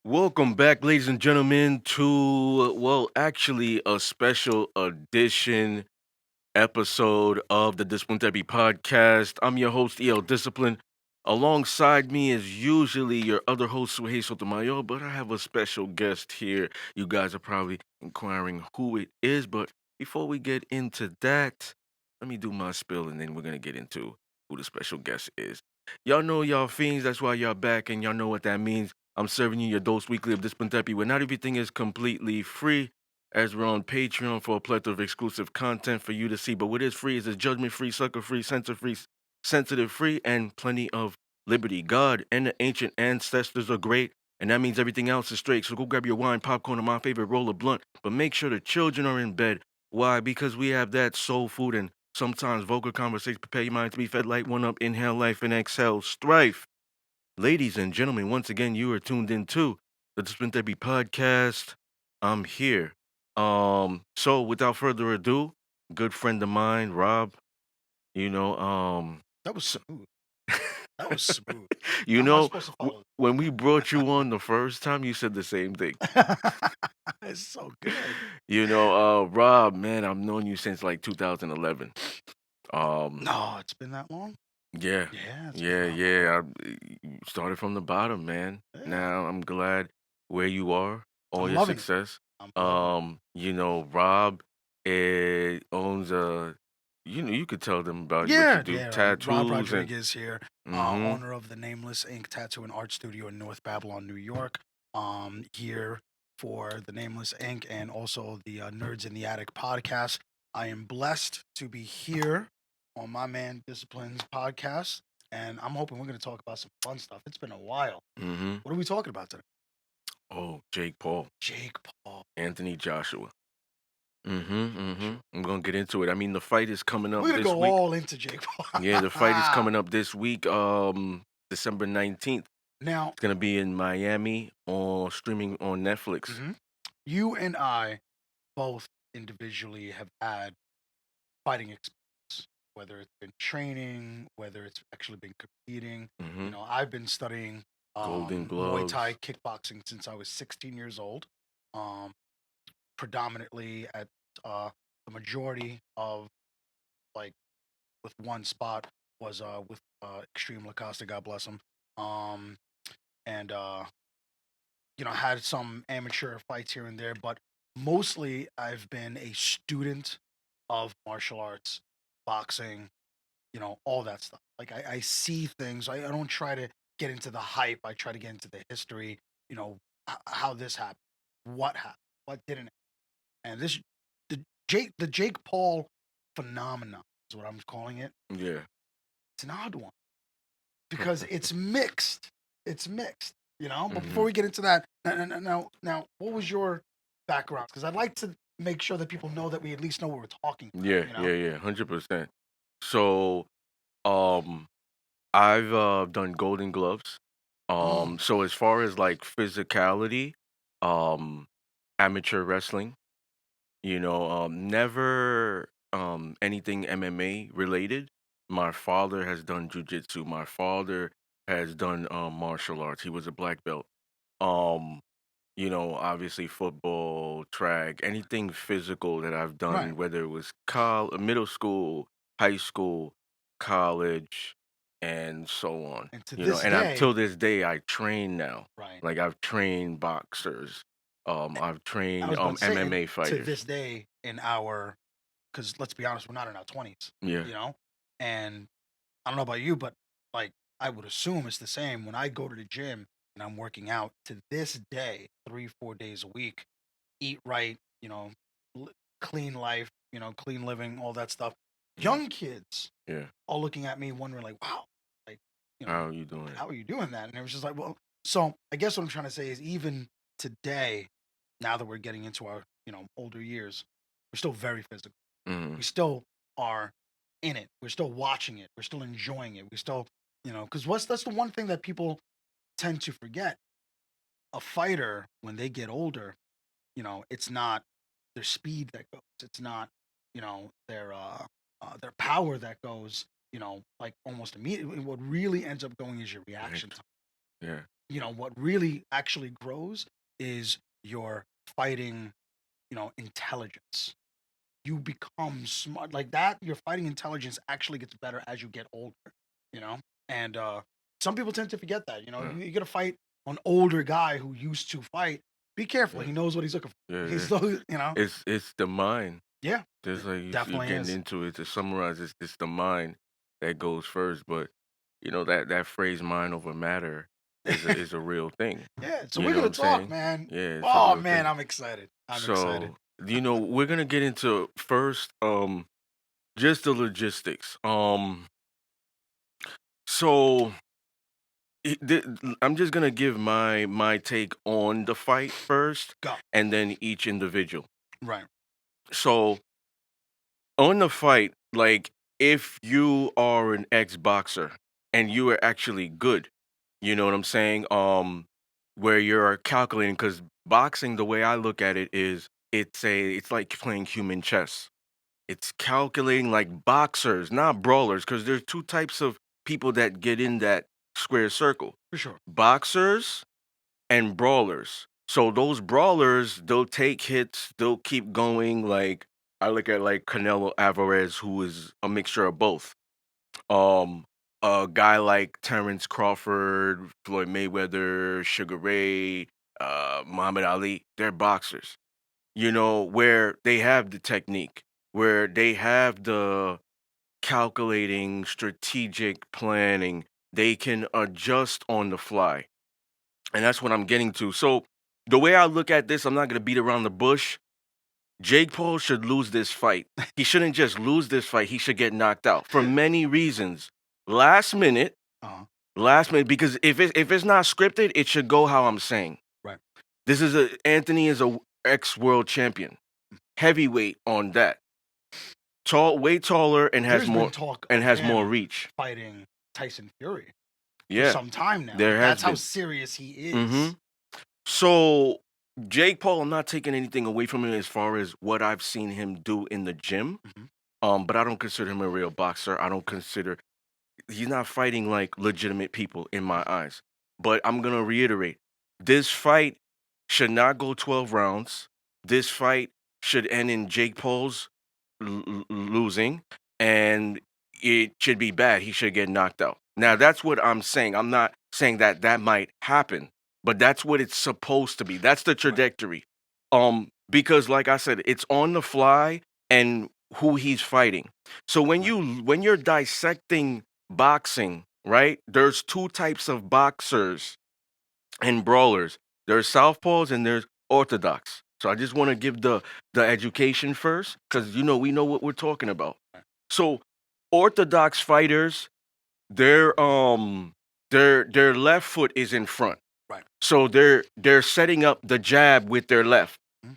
Welcome back, ladies and gentlemen, to, actually a special edition episode of the Discipline Therapy Podcast. I'm your host, EL Discipline. Alongside me is usually your other host, Suhey Sotomayor, but I have a special guest here. You guys are probably inquiring who it is, but before we get into that, let me do my spill and then we're going to get into who the special guest is. Y'all know y'all fiends, that's why y'all back, and y'all know what that means. I'm serving you your dose weekly of Discipline Therapy, where not everything is completely free as we're on Patreon for a plethora of exclusive content for you to see. But what is free is a judgment free, sucker free, censor free, sensitive free, and plenty of liberty. God and the ancient ancestors are great, and that means everything else is straight. So go grab your wine, popcorn, and my favorite roll of blunt. But make sure the children are in bed. Why? Because we have that soul food and sometimes vocal conversation. Prepare your mind to be fed. Light one up, inhale life, and exhale strife. Ladies and gentlemen, once again, you are tuned in to the Discipline Therapy Podcast. I'm here. So without further ado, good friend of mine, Rob, you know, That was smooth. That was smooth. you How am I know, supposed to follow when we brought you on the first time, you said the same thing. that? It's so good. Rob, man, I've known you since like 2011. Um, No, it's been that long? yeah, Yeah, it's been yeah, that long. yeah. You started from the bottom, man. Yeah, Now I'm glad where you are, all I'm your loving it. success. I'm loving it. Rob owns a, you could tell them about what you Yeah, do, yeah. Rob tattoos and Rodriguez here, mm-hmm. owner of the Nameless Ink Tattoo and Art Studio in North Babylon, New York. Here for the Nameless Ink and also the Nerds in the Attic podcast. I am blessed to be here on my man Discipline's podcast, and I'm hoping we're going to talk about some fun stuff. It's been a while. Mm-hmm. What are we talking about today? Oh, Jake Paul, Jake Paul. Anthony Joshua. Mm-hmm. Mm-hmm. Sure. I'm gonna get into it. I mean, the fight is coming We're up gonna this go week. all into Jake Yeah, the fight is Paul. coming up this week, December 19th. Now, It's gonna be in Miami or streaming on Netflix. mhm, you and I both individually have had fighting experience, whether it's been training, whether it's actually been competing. Mm-hmm. I've been studying Golden Muay Thai Gloves. kickboxing since I was 16 years old. Um, Predominantly at the majority of like with one spot was with Extreme Lacosta, God bless him. Um, and had some amateur fights here and there, but mostly I've been a student of martial arts, boxing, all that stuff. Like I see things. I don't try to get into the hype. I try to get into the history. How this happened, what happened, what didn't, and this the Jake Paul phenomenon is what I'm calling it. Yeah. It's an odd one because it's mixed. It's mixed, But before Mm-hmm. we get into that, now, what was your background? Because I'd like to make sure that people know that we at least know what we're talking Yeah, about. yeah, yeah, 100%. So, um, I've done Golden Gloves. Mm, So as far as like physicality, um, amateur wrestling, never anything MMA related. My father has done jujitsu. My father has done martial arts. He was a black belt. Um, obviously football, track, anything physical that I've right. done, whether it was middle school, high school, college, and so on. And to this And I'm day, till this day I train now. right. Like I've trained boxers, a- I've I trained was about to say, and MMA to fighters. this day, because let's be honest, we're not in our 20s, Yeah. you know, and I don't know about you, but like I would assume it's the same when I go to the gym and I'm working out to this day, 3, 4 days a week, eat right, l- clean life, clean living, all that stuff. Mm, Young kids yeah. are looking at me wondering, like, wow, like, How are you doing it? how are you doing that? And it was just like, well, so I guess what I'm trying to say is even today, now that we're getting into our, older years, we're still very physical. Hmm. We still are in it. We're still watching it. We're still enjoying it. We still, because what's that's the one thing that people tend to forget. A fighter, when they get older, it's not their speed that goes. It's not, their power that goes. Like almost immediately. What really ends up going is your reaction Right. time. Yeah. what really actually grows is your fighting, intelligence. You become smart like that. Your fighting intelligence actually gets better as you get older, you know. And some people tend to forget that. Yeah, You get to fight an older guy who used to fight. Be careful. yeah, He knows what he's looking for. yeah, He's yeah. so. It's the mind. Yeah, Just it like you're definitely getting is. into it. To summarize, it's the mind that goes first. But that phrase "mind over matter" is a real thing. Yeah. So You we're know what gonna I'm talk, saying? man. Yeah, it's a Oh real man, thing. I'm excited. I'm excited. So we're gonna get into first just the logistics. So I'm just gonna give my take on the fight first, Go. and then each individual. Right. So on the fight, like if you are an ex-boxer and you are actually good, you know what I'm saying? Where you're calculating, because boxing, the way I look at it is it's like playing human chess. It's calculating like boxers, not brawlers, because there's two types of people that get in that square circle. For sure. Boxers and brawlers. So those brawlers, they'll take hits, they'll keep going. Like I look at like Canelo Alvarez, who is a mixture of both. Um, a guy like Terrence Crawford, Floyd Mayweather, Sugar Ray, Muhammad Ali, they're boxers. Where they have the technique, where they have the calculating, strategic planning, they can adjust on the fly. And that's what I'm getting to. So the way I look at this, I'm not gonna beat around the bush. Jake Paul should lose this fight. He shouldn't just lose this fight. He should get knocked out for many reasons. Last minute, Uh-huh. last minute, because if it's not scripted, it should go how I'm saying. Right. This is a Anthony is a ex world champion, heavyweight on that, tall, way taller, and has There's been more talk and of has more him reach. fighting Tyson Fury for Yeah, some time now. there has That's how been. serious he Hmm. is. So Jake Paul, I'm not taking anything away from him as far as what I've seen him do in the gym. Mhm. But I don't consider him a real boxer. I don't consider he's not fighting like legitimate people in my eyes. But I'm gonna reiterate, this fight should not go 12 rounds. This fight should end in Jake Paul's losing, and it should be bad. He should get knocked out. Now that's what I'm saying. I'm not saying that that might happen, but that's what it's supposed to be. That's the Right. trajectory. Because like I said, it's on the fly and who he's fighting. So Right. when you're dissecting boxing, right? There's two types of boxers and brawlers. There's southpaws and there's orthodox. So I just want to give the education first, Sure. because we know what we're talking about. Right. So orthodox fighters, their left foot is in front. Right. So they're setting up the jab with their left. Mhm.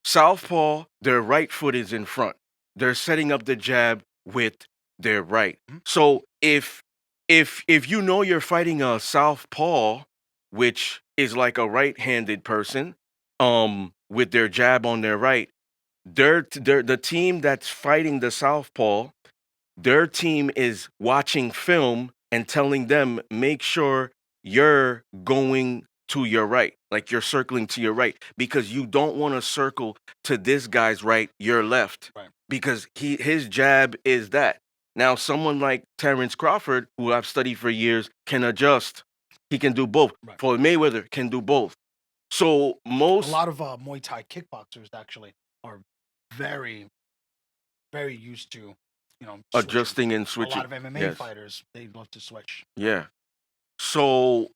Southpaw, their right foot is in front. They're setting up the jab with their right. Mhm. So if you know you're fighting a southpaw, which is like a right-handed person, with their jab on their right, they're the team that's fighting the southpaw, their team is watching film and telling them, make sure you're going to your right, like you're circling to your right, because you don't want to circle to this guy's right, your left, Right. because his jab is that. Now, someone like Terrence Crawford, who I've studied for years, can adjust. He can do both. Right. Floyd Mayweather can do both. So A most lot of Muay Thai kickboxers actually are very, very used to, switching. adjusting and A lot switching. of MMA Yes. fighters, they love to switch. Yeah. So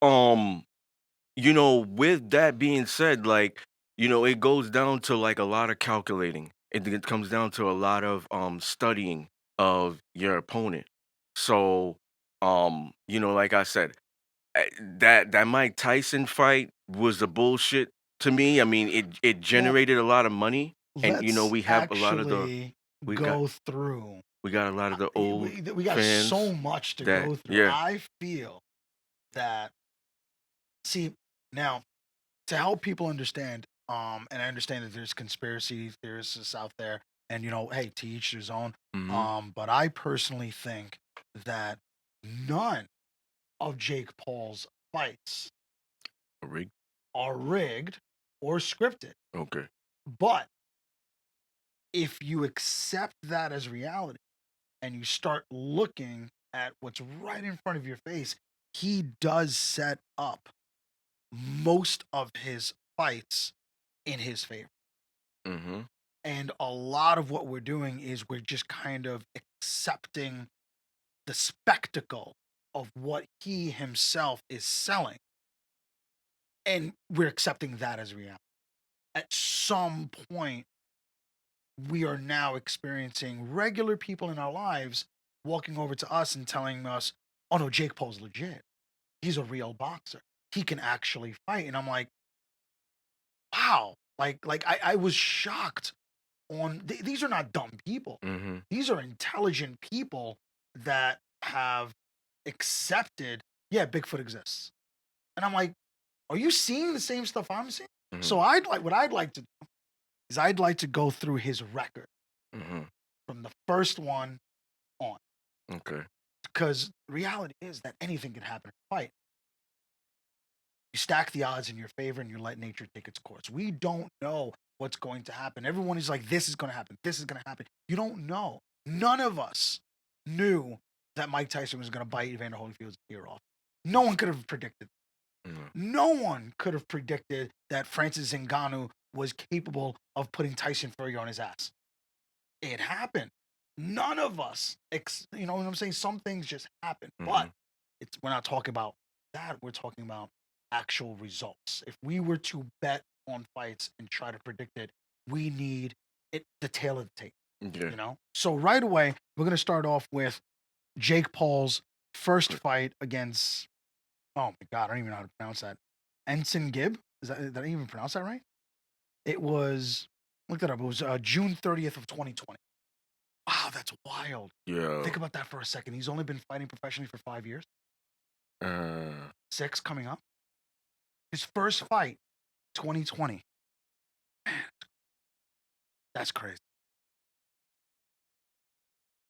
with that being said, like, it goes down to like a lot of calculating. It comes down to a lot of studying of your opponent. So, like I said, that Mike Tyson fight was a bullshit to me. I mean, it Well, generated a lot of money, and let's we have a lot of the actually we got go through. we got a lot of the old We got so fans much to that, go through. yeah. I feel that, see, now to help people understand, and I understand that there's conspiracy theorists out there, and hey, to each his own. Hmm. But I personally think that none of Jake Paul's fights Rigged? are rigged or scripted. Okay. But if you accept that as reality and you start looking at what's right in front of your face, he does set up most of his fights in his favor. Mhm. And a lot of what we're doing is we're just kind of accepting the spectacle of what he himself is selling. And we're accepting that as reality. At some point, we are now experiencing regular people in our lives walking over to us and telling us, oh no, Jake Paul's legit. He's a real boxer. He can actually fight. And I'm like, wow. I was shocked on these are not dumb people. Mhm. These are intelligent people that have accepted, yeah, Bigfoot exists. And I'm like, are you seeing the same stuff I'm seeing? Mhm. So what I'd like to do is I'd like to go through his record Mhm. from the first one on. Okay. Because reality is that anything can happen in a fight. You stack the odds in your favor and you let nature take its course. We don't know what's going to happen. Everyone is like, this is going to happen. This is going to happen. You don't know. None of us knew that Mike Tyson was going to bite Evander Holyfield's ear off. No one could have predicted. Mhm. No one could have predicted that Francis Ngannou was capable of putting Tyson Fury on his ass. It happened. None of us, you know what I'm saying? Some things just happen, but Mhm. we're not talking about that. We're talking about actual results. If we were to bet on fights and try to predict it, we need the tail of the tape. Yeah. You know. So right away, we're gonna start off with Jake Paul's first fight against. Oh my God, I don't even know how to pronounce that. Ensign Gibb. Did I even pronounce that right? It was. Look that up. It was June 30th of 2020. Wow, that's wild. Think Yo. about that for a second. He's only been fighting professionally for 5 years, Uh. six coming up. His first fight, 2020. Man, that's crazy.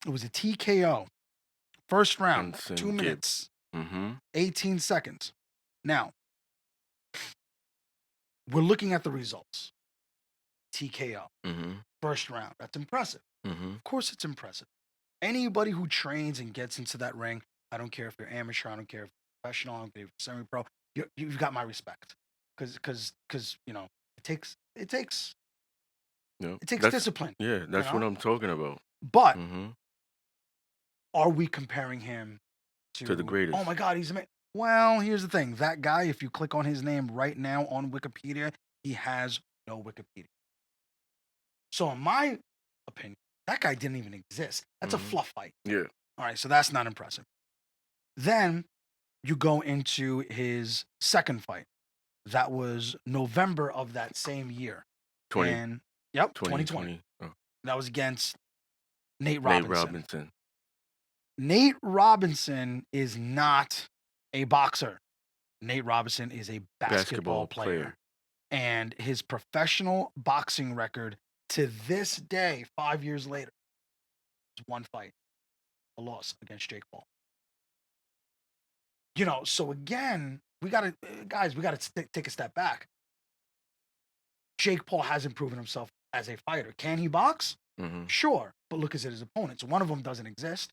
It was a TKO, first round, two Ensign Gibb. minutes, Mhm. 18 seconds. Now, we're looking at the results. TKO, Mhm. first round. That's impressive. Mhm. Of course, it's impressive. Anybody who trains and gets into that ring, I don't care if you're amateur, I don't care if you're professional, I don't care if you're semi-pro, you've got my respect. Because it takes Yep. it takes That's discipline, yeah. you That's what know. I'm talking about. But Mhm. are we comparing him To the to? Oh greatest. my God, he's amazing. Well, here's the thing. That guy, if you click on his name right now on Wikipedia, he has no Wikipedia. So, in my opinion, that guy didn't even exist. That's a Mhm. fluff fight. Yeah. All right, so that's not impressive. Then you go into his second fight. That was November of that same year. 20 And yep, 2020. 2020. Oh. That was against Nate Nate Robinson. Robinson. Nate Robinson is not a boxer. Nate Robinson is a basketball Basketball player. player. And his professional boxing record to this day, 5 years later, is one fight, a loss against Jake Paul. So again, we got to take a step back. Jake Paul hasn't proven himself as a fighter. Can he box? Mhm. Sure. But look at his opponents. One of them doesn't exist.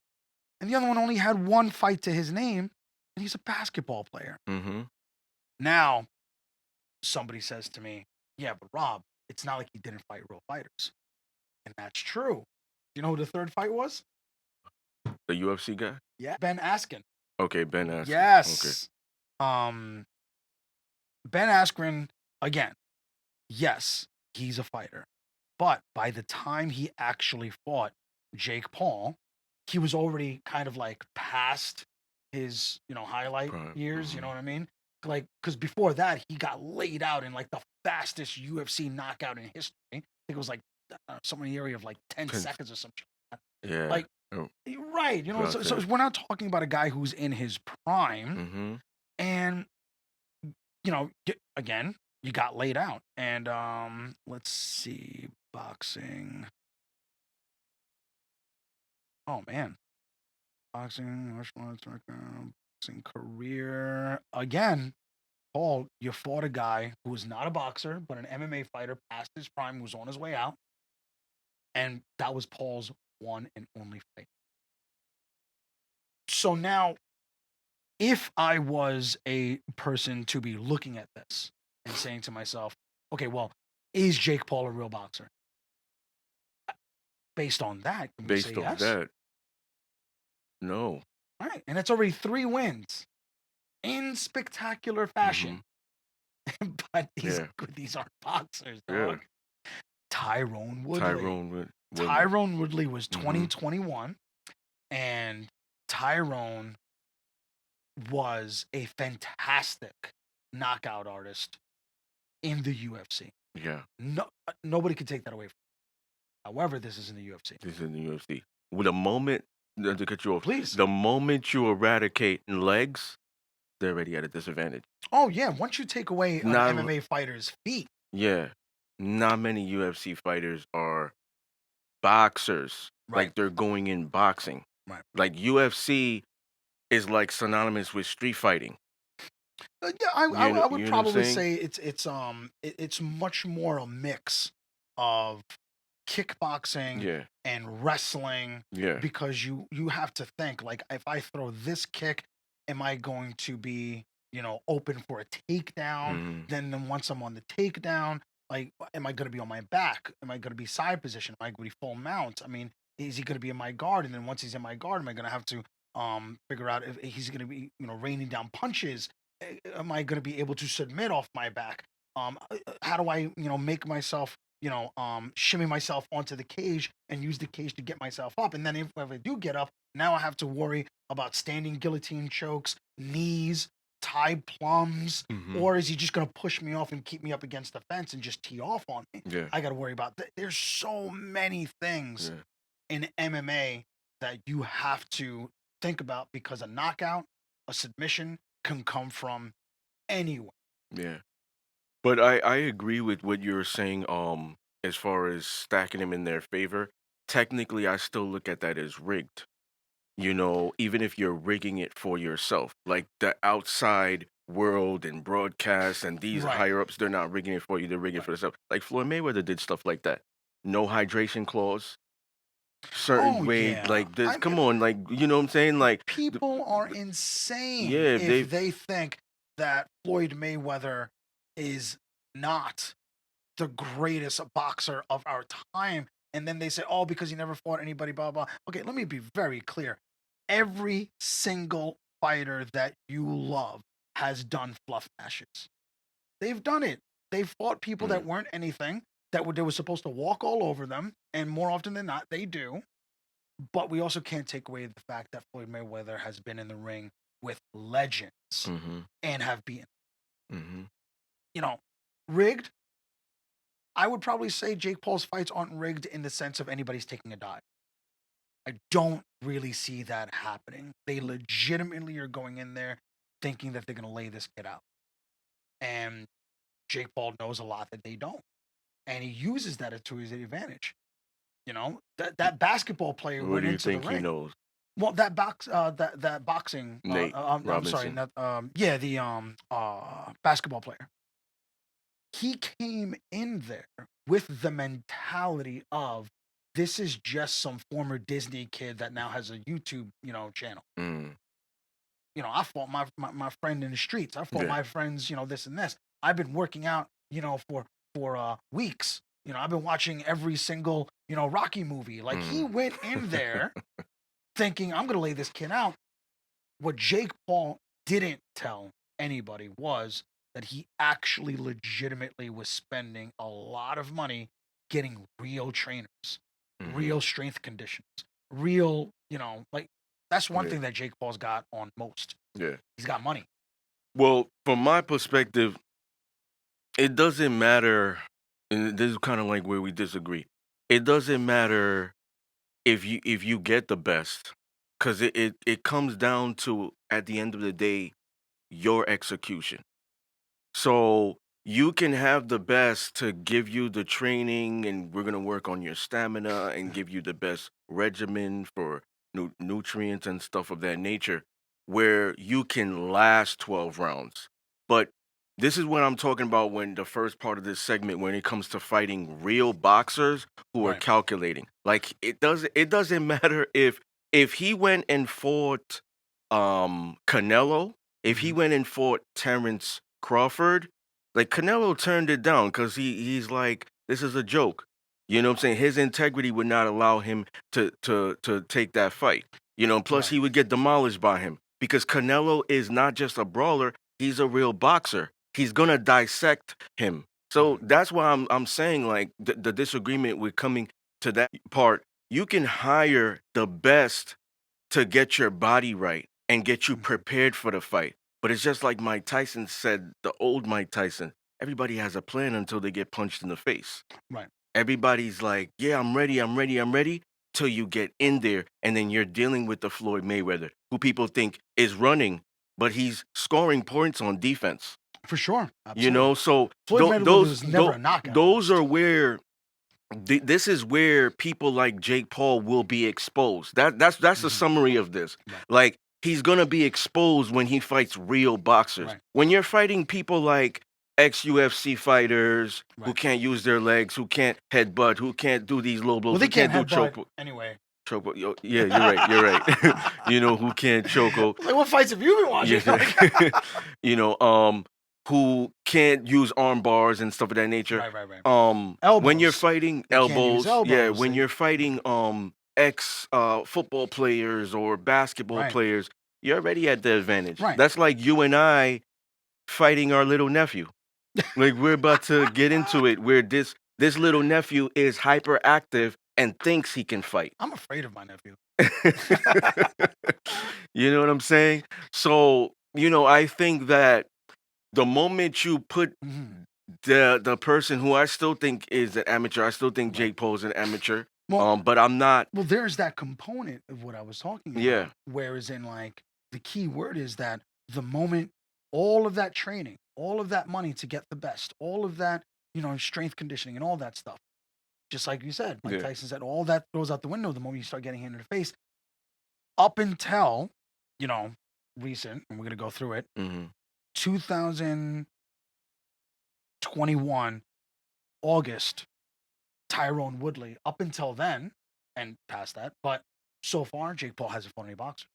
And the other one only had one fight to his name, and he's a basketball player. Mhm. Now, somebody says to me, yeah, but Rob, it's not like he didn't fight real fighters. And that's true. You know who the third fight was? The UFC guy? Yeah. Ben Askren. Okay, Ben Askren. Okay. Yes. Um, Ben Askren, again, yes, he's a fighter. But by the time he actually fought Jake Paul, he was already kind of like past his, highlight Prime. years. You know Mhm. what I mean? Like, because before that, he got laid out in like the fastest UFC knockout in history. I think it was like somewhere in the area of like 10 10 seconds or something. yeah. Like, Oh, right. about So 10. we're not talking about a guy who's in his prime. Mhm. And again, you got laid out. And let's see, boxing. Oh man, boxing, martial arts, boxing career again. Paul, you fought a guy who was not a boxer, but an MMA fighter past his prime, who was on his way out, and that was Paul's one and only fight. So now, if I was a person to be looking at this and saying to myself, okay, well, is Jake Paul a real boxer? Based on that, can we say Based off yes? that, no. All right. And it's already 3 wins in spectacular Hmm. fashion. But Yeah, these aren't boxers, yeah. dog. Tyrone Woodley. Woodley. Tyrone Woodley was Hmm. 2021, and Tyrone was a fantastic knockout artist in the UFC. Yeah, No, nobody could take that away from him. However, this is in the UFC. this is in the UFC. With a moment, not to cut you off, Please. the moment you eradicate legs, they're already at a disadvantage. Oh yeah, once you take away an Not, MMA fighter's feet, yeah, not many UFC fighters are boxers. right, Like they're going in boxing. right. Like UFC is like synonymous with street fighting. Yeah, I would You know what I'm probably saying? say it's much more a mix of kickboxing Yeah, and wrestling, yeah. because you have to think, like, if I throw this kick, am I going to be, open for a takedown? Hmm. Then once I'm on the takedown, like, am I going to be on my back? Am I going to be side position? Am I going to be full mount? I mean, is he going to be in my guard? And then once he's in my guard, am I going to have to figure out if he's going to be, raining down punches? Am I going to be able to submit off my back? How do I, make myself, shimmy myself onto the cage and use the cage to get myself up? And then if I do get up, now I have to worry about standing guillotine chokes, knees, tied plums, Hmm. or is he just going to push me off and keep me up against the fence and just tee off on me? Yeah, I got to worry about that. There's so many things yeah, in MMA that you have to think about, because a knockout, a submission can come from anywhere. yeah. But I agree with what you're saying. As far as stacking them in their favor, technically, I still look at that as rigged. Even if you're rigging it for yourself, like the outside world and broadcast and these Right, higher ups, they're not rigging it for you, they're rigging it right. for themselves. Like Floyd Mayweather did stuff like that. No hydration clause, certain Oh way, yeah. like this. Come on, like you know what I'm saying? Like, People are insane yeah, if if they, they think that Floyd Mayweather is not the greatest boxer of our time. And then they say, oh, because he never fought anybody, blah, blah. Okay, let me be very clear. Every single fighter that you love has done fluff matches. They've done it. They've fought people yeah, that weren't anything, they were supposed to walk all over them. And more often than not, they do. But we also can't take away the fact that Floyd Mayweather has been in the ring with legends mm-hmm, and have beaten. mm-hmm, You know, rigged. I would probably say Jake Paul's fights aren't rigged in the sense of anybody's taking a dive. I don't really see that happening. They legitimately are going in there thinking that they're going to lay this kid out. And Jake Paul knows a lot that they don't. And he uses that to his advantage. That basketball player what went do you into the think he ring. knows? Well, that boxing. Nate I'm sorry. Robinson. Not, yeah, the basketball player. He came in there with the mentality of, this is just some former Disney kid that now has a YouTube, channel. Mm, I fought my friend in the streets. I fought yeah. my friends, this and this. I've been working out, for weeks. I've been watching every single, Rocky movie. Like, he Mm. went in there thinking, I'm gonna lay this kid out. What Jake Paul didn't tell anybody was that he actually legitimately was spending a lot of money getting real trainers, Hmm. real strength conditions, real, like, that's one Yeah, thing that Jake Paul's got on most. yeah. He's got money. Well, from my perspective, it doesn't matter, and this is kind of like where we disagree. It doesn't matter if you get the best, because it comes down to, at the end of the day, your execution. So you can have the best to give you the training, and we're gonna work on your stamina and Mhm. give you the best regimen for nutrients and stuff of that nature, where you can last 12 rounds. But This is what I'm talking about when the first part of this segment, when it comes to fighting real boxers who are Right. calculating. Like it doesn't matter if he went and fought Canelo, if he Hmm. went and fought Terrence Crawford, like Canelo turned it down because he's like, this is a joke. You know what I'm saying? His integrity would not allow him to take that fight. You know, plus Right. he would get demolished by him because Canelo is not just a brawler, he's a real boxer. He's gonna dissect him. So Hmm. that's why I'm saying like the disagreement with coming to that part. You can hire the best to get your body right and get you Hmm. prepared for the fight. But it's just like Mike Tyson said, the old Mike Tyson. Everybody has a plan until they get punched in the face. Right. Everybody's like, yeah, I'm ready, I'm ready, I'm ready. Till you get in there, and then you're dealing with the Floyd Mayweather, who people think is running, but he's scoring points on defense. For sure. You Absolutely. know, so Floyd Mayweather was never a knockout those artist. are where this is where people like Jake Paul will be exposed. That's the Hmm. summary of this. Right. Like he's gonna be exposed when he fights real boxers. Right. When you're fighting people like ex UFC fighters who Right. can't use their legs, who can't headbutt, who can't do these low Well, blows, they who can't can't do headbutt anyway. yeah, you're right, you're right. You know who can't choke. Like, what fights have you been watching? Like, Yeah, you know, who can't use arm bars and stuff of that nature. right. Right. Right. When you're Elbows. fighting They can't use elbows, yeah, elbows. when They you're fighting ex football players or basketball right. players, you're already at the advantage. Right. That's like you and I fighting our little nephew. Like we're about to get into it where this little nephew is hyperactive and thinks he can fight. I'm afraid of my nephew. You know what I'm saying? So, I think that the moment you put Mhm. the person who I still think is an amateur, I still think Right. Jake Paul is an amateur. Well, But I'm not. well, there's that component of what I was talking Yeah, about. Whereas in like the key word is that the moment all of that training, all of that money to get the best, all of that, strength conditioning and all that stuff, just like you said, Mike yeah. Tyson said, all that goes out the window the moment you start getting hit in the face. Up until, you know, recent, and we're gonna go through it, Hmm. 2021 August, Tyrone Woodley. Up until then, and past that, but so far, Jake Paul hasn't fought any boxer.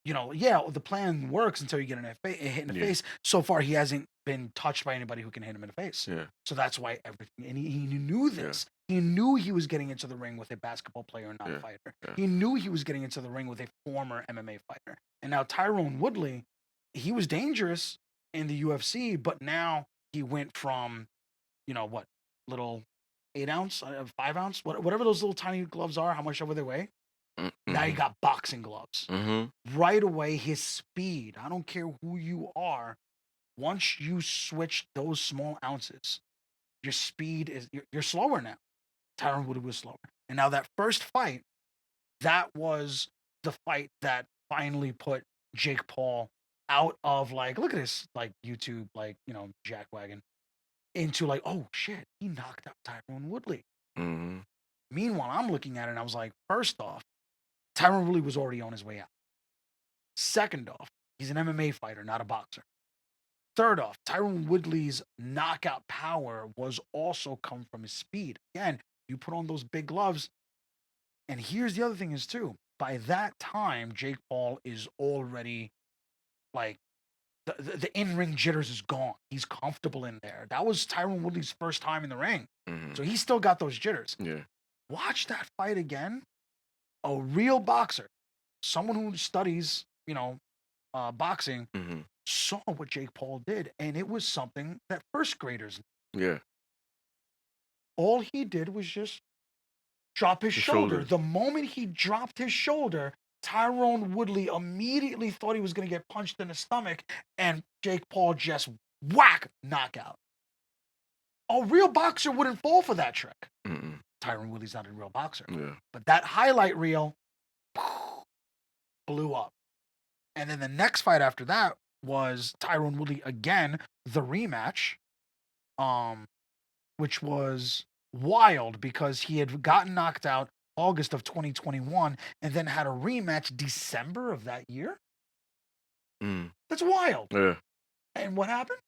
Yeah, the plan works until you get a hit in the Yeah, face. So far, he hasn't been touched by anybody who can hit him in the face. yeah, So that's why everything, and he knew yeah, this. He knew he was getting into the ring with a basketball player, not a yeah, fighter. yeah. He knew he was getting into the ring with a former MMA fighter. And now Tyrone Woodley, he was dangerous in the UFC, but now he went from, what, little 8 ounce, 5 ounce, whatever those little tiny gloves are, how much ever they weigh. Now you Mm-hmm. got boxing gloves. Mm-hmm. Right away, his speed, I don't care who you are, once you switch those small ounces, your speed is, you're slower now. Tyron Woodley was slower. And now that first fight, that was the fight that finally put Jake Paul out of like, look at this, like YouTube, like, jackwagon, into like, oh shit, he knocked out Tyron Woodley. Mm-hmm. Meanwhile, I'm looking at it and I was like, first off, Tyron Woodley was already on his way out. Second off, he's an MMA fighter, not a boxer. Third off, Tyron Woodley's knockout power was also come from his speed. Again, you put on those big gloves, and here's the other thing is too. By that time, Jake Paul is already like the in ring jitters is gone. He's comfortable in there. That was Tyron Woodley's first time in the ring, Mm-hmm. so he still got those jitters. Yeah. Watch that fight again. A real boxer, someone who studies, boxing, Mm-hmm. saw what Jake Paul did, and it was something that first graders. Yeah. All he did was just drop his The shoulder. shoulders. The moment he dropped his shoulder, Tyrone Woodley immediately thought he was going to get punched in the stomach, and Jake Paul just whack knockout. A real boxer wouldn't fall for that trick. Mm-mm. Tyrone Woodley's not a real boxer, Yeah. but that highlight reel blew up. And then the next fight after that was Tyrone Woodley again, the rematch, um, which was wild because he had gotten knocked out August of 2021 and then had a rematch December of that year. Mm. That's wild. Yeah. And what happened?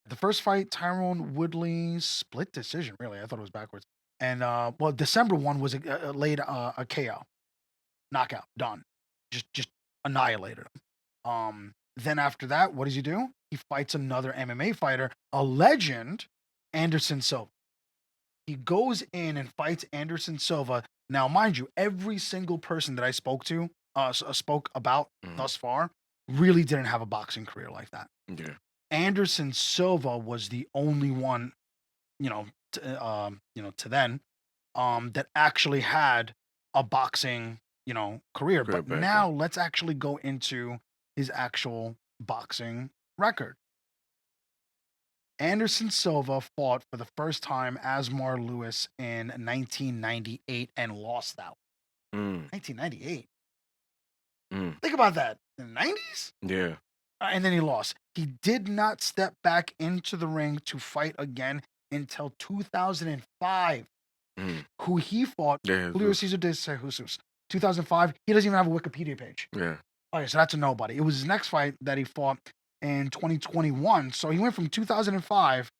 The first fight, Tyrone Woodley split decision. Really, I thought it was backwards. And well, December one was a late a KO, knockout, done, just annihilated him. Then after that, what does he do? He fights another MMA fighter, a legend, Anderson Silva. He goes in and fights Anderson Silva. Now, mind you, every single person that I spoke about Mhm. thus far, really didn't have a boxing career like that. Yeah. Anderson Silva was the only one, to then, that actually had a boxing, career. Great But background. now let's actually go into his actual boxing record. Anderson Silva fought for the first time Asmar Lewis in 1998 and lost that. Mm. 1998. Mm. Think about that. In the 90s? Yeah. And then he lost. He did not step back into the ring to fight again until 2005. Mm. Who he fought, Yeah. Julio Cesar de Jesus. 2005. He doesn't even have a Wikipedia page. Yeah. Okay, so that's a nobody. It was his next fight that he fought in 2021. So he went from 2005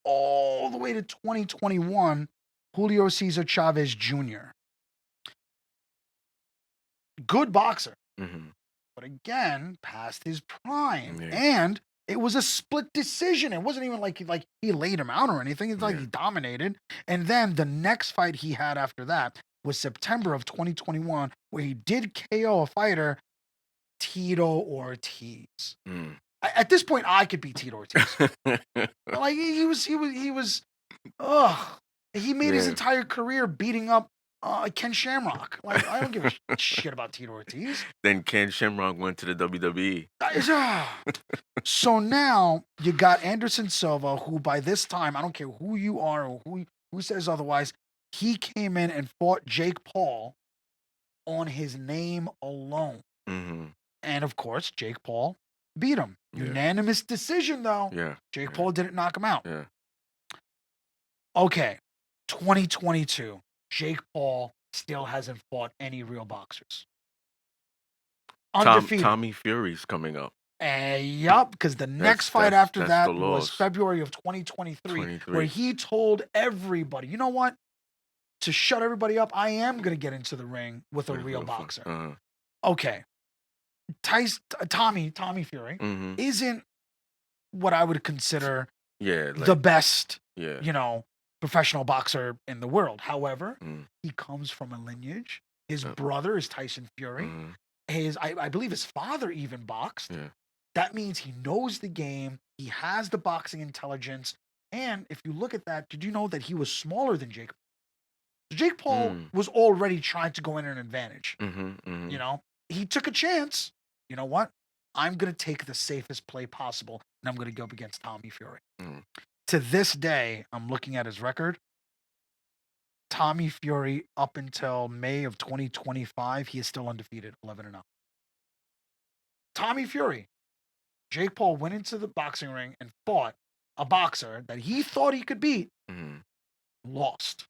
all the way to 2021. Julio Cesar Chavez Jr. Good boxer, Mm-hmm. but again, past his prime. Yeah. And it was a split decision. It wasn't even like he laid him out or anything. It's like Yeah. he dominated. And then the next fight he had after that was September of 2021, where he did KO a fighter, Tito Ortiz. Mm. At this point, I could beat Tito Ortiz. Like he was. Ugh. He made his Yeah. entire career beating up Ken Shamrock. Like I don't give a shit about Tito Ortiz. Then Ken Shamrock went to the WWE. So now you got Anderson Silva, who by this time, I don't care who you are or who says otherwise, he came in and fought Jake Paul on his name alone. Mm-hmm. And of course, Jake Paul beat him. Yeah. Unanimous decision, though. Yeah. Jake Paul didn't knock him out. Yeah. Okay, 2022. Jake Paul still hasn't fought any real boxers. Undefeated. Tommy Fury's coming up. Yup, because the next fight after that's that the was loss. February of 2023, 23. where he told everybody, you know what? To shut everybody up, I am going to get into the ring with a real boxer. Uh-huh. Okay. Tommy Fury Mm-hmm. isn't what I would consider Yeah. the best, Yeah. Professional boxer in the world. However, Mm. he comes from a lineage. His brother is Tyson Fury. Mm-hmm. I believe his father even boxed. Yeah. That means he knows the game. He has the boxing intelligence. And if you look at that, did you know that he was smaller than Jake? Jake Paul was already trying to go in an advantage. Mm-hmm. Mm-hmm. He took a chance. You know what? I'm going to take the safest play possible, and I'm going to go up against Tommy Fury. Mm. To this day, I'm looking at his record. Tommy Fury, up until May of 2025, he is still undefeated, 11-0. Tommy Fury. Jake Paul went into the boxing ring and fought a boxer that he thought he could beat, lost.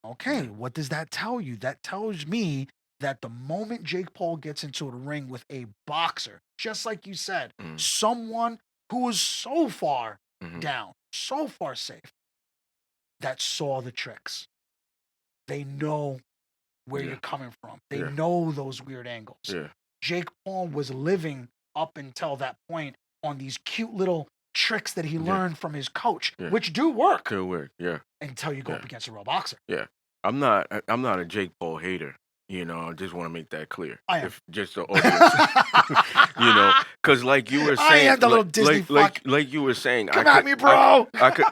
Okay, what does that tell you? That tells me that the moment Jake Paul gets into the ring with a boxer, just like you said, someone who was so far down, so far safe, that saw the tricks. They know where you're coming from. They know those weird angles. Yeah. Jake Paul was living up until that point on these cute little tricks that he learned from his coach, which do work. Good work. Yeah. Until you go up against a real boxer. Yeah. I'm not a Jake Paul hater. I just want to make that clear. I am. If just the audience, because like you were saying, I am the little Disney fuck. Like you were saying, Come at me, bro. I could,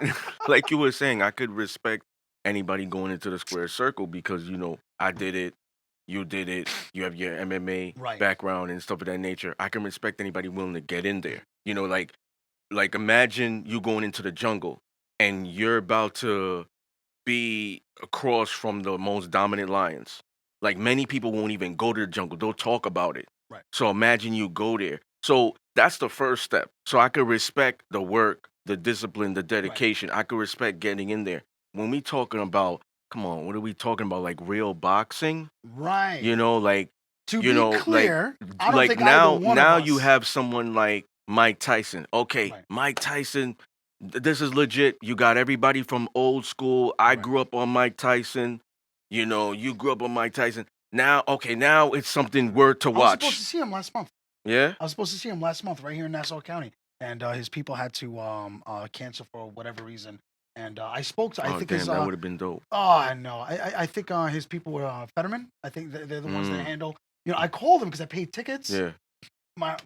like you were saying, I could respect anybody going into the square circle because I did it, you did it, you have your MMA background and stuff of that nature. I can respect anybody willing to get in there. Like imagine you going into the jungle and you're about to be across from the most dominant lions. Like many people won't even go to the jungle. They'll talk about it. Right. So imagine you go there. So that's the first step. So I could respect the work, the discipline, the dedication. I could respect getting in there. When we talking about, come on, what are we talking about? Like real boxing? Right. Like to be clear, I don't think now either one now of you us. have someone like Mike Tyson. Okay, Right. Mike Tyson. This is legit. You got everybody from old school. I Right. grew up on Mike Tyson. You know, you grew up on Mike Tyson. Now, okay, now it's something worth to I was supposed watch. to see him last month. Yeah. I was supposed to see him last month right here in Nassau County, and his people had to cancel for whatever reason. And I spoke to, I Oh think his damn, that would have been dope. I know, I think his people were Fetterman. I think they're the ones that Mm, handle. You know, I called them because I paid tickets. yeah. My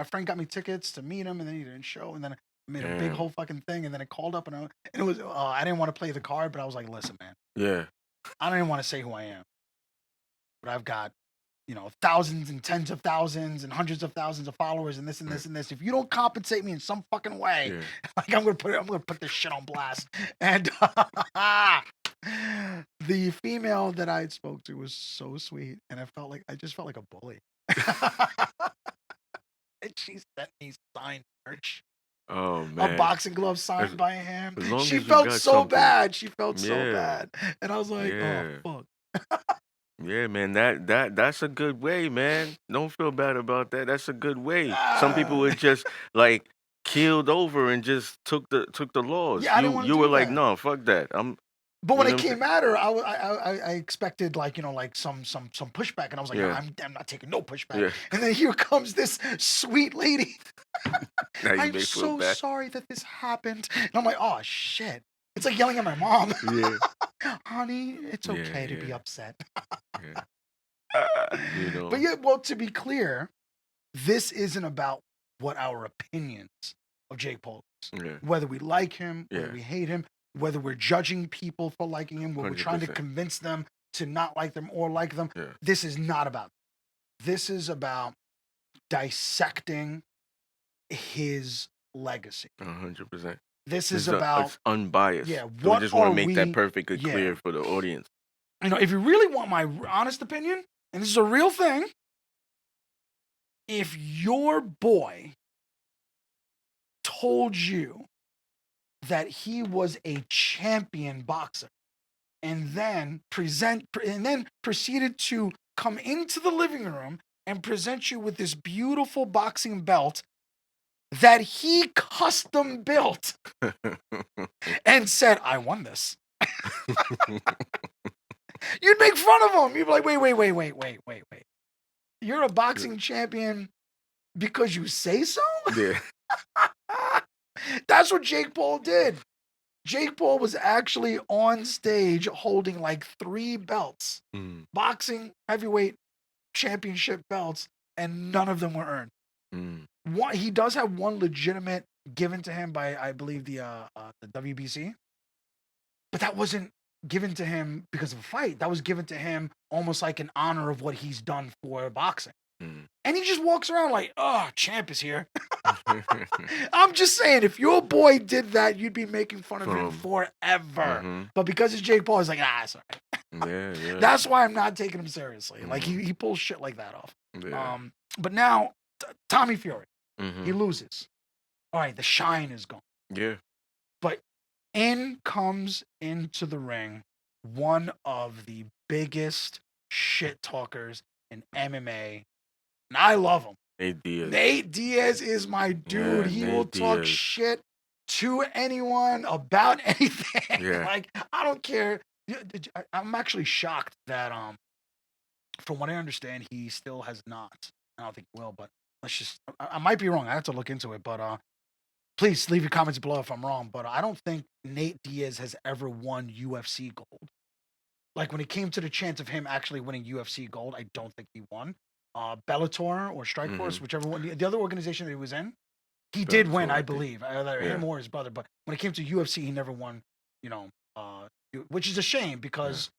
friend got me tickets to meet him, and then he didn't show, and then I made a big Damn. whole fucking thing, and then I called up, and it was I didn't want to play the card, but I was like, listen, man, Yeah. I don't even want to say who I am, but I've got thousands and tens of thousands and hundreds of thousands of followers and this and Right. this and this. If you don't compensate me in some fucking way, Yeah. like I'm gonna put this shit on blast. And the female that I spoke to was so sweet, and I just felt like a bully. And she sent me signed merch, Oh a man. boxing glove As signed by him. as long She as you felt got so something. bad. She felt so Yeah. bad, and I was like, oh Yeah. fuck. Yeah, man, that's a good way, man. Don't feel bad about that. That's a good way. Some people Ah. would just like keeled over and just took the loss. Yeah, I didn't want You to were do like, that. no, fuck that. But You when I know what I'm came saying? at her, I expected like like some pushback, and I was like, no, Yeah, I'm not taking no pushback. yeah. And then here comes this sweet lady. Now you I'm may feel so bad. sorry that this happened, and I'm like, oh shit. It's like yelling at my mom. Yeah, Honey, it's yeah, okay to be yeah, upset. yeah. You But know, yeah, well, to be clear, this isn't about what our opinions of Jake Paul is. yeah, Whether we like him, whether yeah, we hate him, whether we're judging people for liking him, whether we're hundred trying to percent. convince them to not like them or like them. Yeah, This is not about that. This is about dissecting his legacy. 100%. This is It's about, it's unbiased. yeah, So we what just want to are make that we, perfectly yeah. clear for the audience. If you really want my honest opinion, and this is a real thing, if your boy told you that he was a champion boxer and then proceeded to come into the living room and present you with this beautiful boxing belt that he custom built and said, I won this. You'd make fun of him. You'd be like, wait. You're a boxing champion because you say so? Yeah. That's what Jake Paul did. Jake Paul was actually on stage holding like 3 belts, Mm, boxing heavyweight championship belts, and none of them were earned. mm. He does have one legitimate given to him by, I believe, the WBC, but that wasn't given to him because of a fight. That was given to him almost like an honor of what he's done for boxing. Mm. And he just walks around like, oh, champ is here. I'm just saying, if your boy did that, you'd be making fun of him forever. Mm-hmm. But because it's Jake Paul, he's like, it's all right. Yeah, yeah. That's why I'm not taking him seriously. Like, he pulls shit like that off. Yeah. But now, Tommy Fury, Mm-hmm. he loses. All right, the shine is gone. Yeah. But comes into the ring one of the biggest shit talkers in MMA. And I love him. Nate Diaz. Nate Diaz is my dude. Yeah, He Nate will talk Diaz. shit to anyone about anything. Yeah. Like, I don't care. I'm actually shocked that from what I understand, he still has not. I don't think he will, but I might be wrong. I have to look into it, but please leave your comments below if I'm wrong. But I don't think Nate Diaz has ever won UFC gold. Like, when it came to the chance of him actually winning UFC gold, I don't think he won. Bellator or Strikeforce, whichever one, the other organization that he was in, he did win, Bellator, I I think. believe, either him or his brother. But when it came to UFC, he never won. Which is a shame because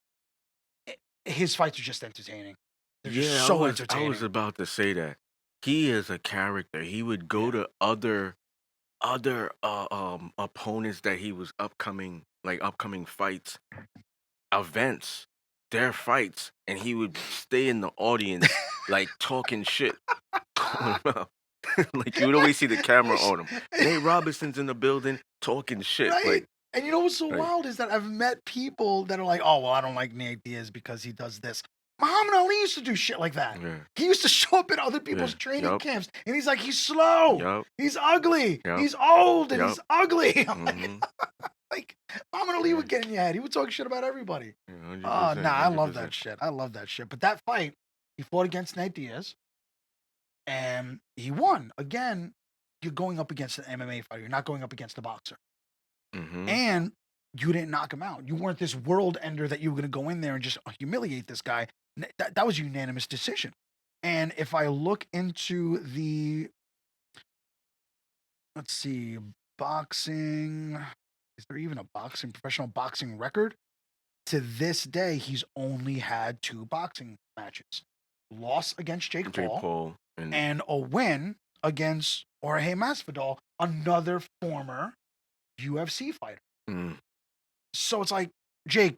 his fights are just entertaining. They're just so I entertaining. was about to say that. He is a character. He would go to other opponents that he was upcoming fights, events, their fights, and he would stay in the audience like talking shit. Calling him out. Like you would always see the camera on him. Nate Robinson's in the building talking shit. Right? Like, And you know what's so like wild is that I've met people that are like, oh, well, I don't like Nate Diaz because he does this. Muhammad Ali used to do shit like that. Yeah. He used to show up at other people's Yeah. training Yup. camps, and he's like, he's slow, Yup. he's ugly, Yup. he's old, and Yup. he's ugly. I'm Mm-hmm. like, Muhammad Ali Yeah. would get in your head. He would talk shit about everybody. Yeah. Oh, 100%. nah, I love 100%. that shit. I love that shit. But that fight, he fought against Nate Diaz, and he won. Again, you're going up against an MMA fighter. You're not going up against a boxer. Mm-hmm. And you didn't knock him out. You weren't this world ender that you were going to go in there and just humiliate this guy. That was a unanimous decision. And if I look into the, let's see, boxing, is there even a professional boxing record? To this day, he's only had 2 boxing matches: loss against Jake Jake Paul, Paul and and a win against Jorge Masvidal, another former UFC fighter. mm, So it's like, Jake,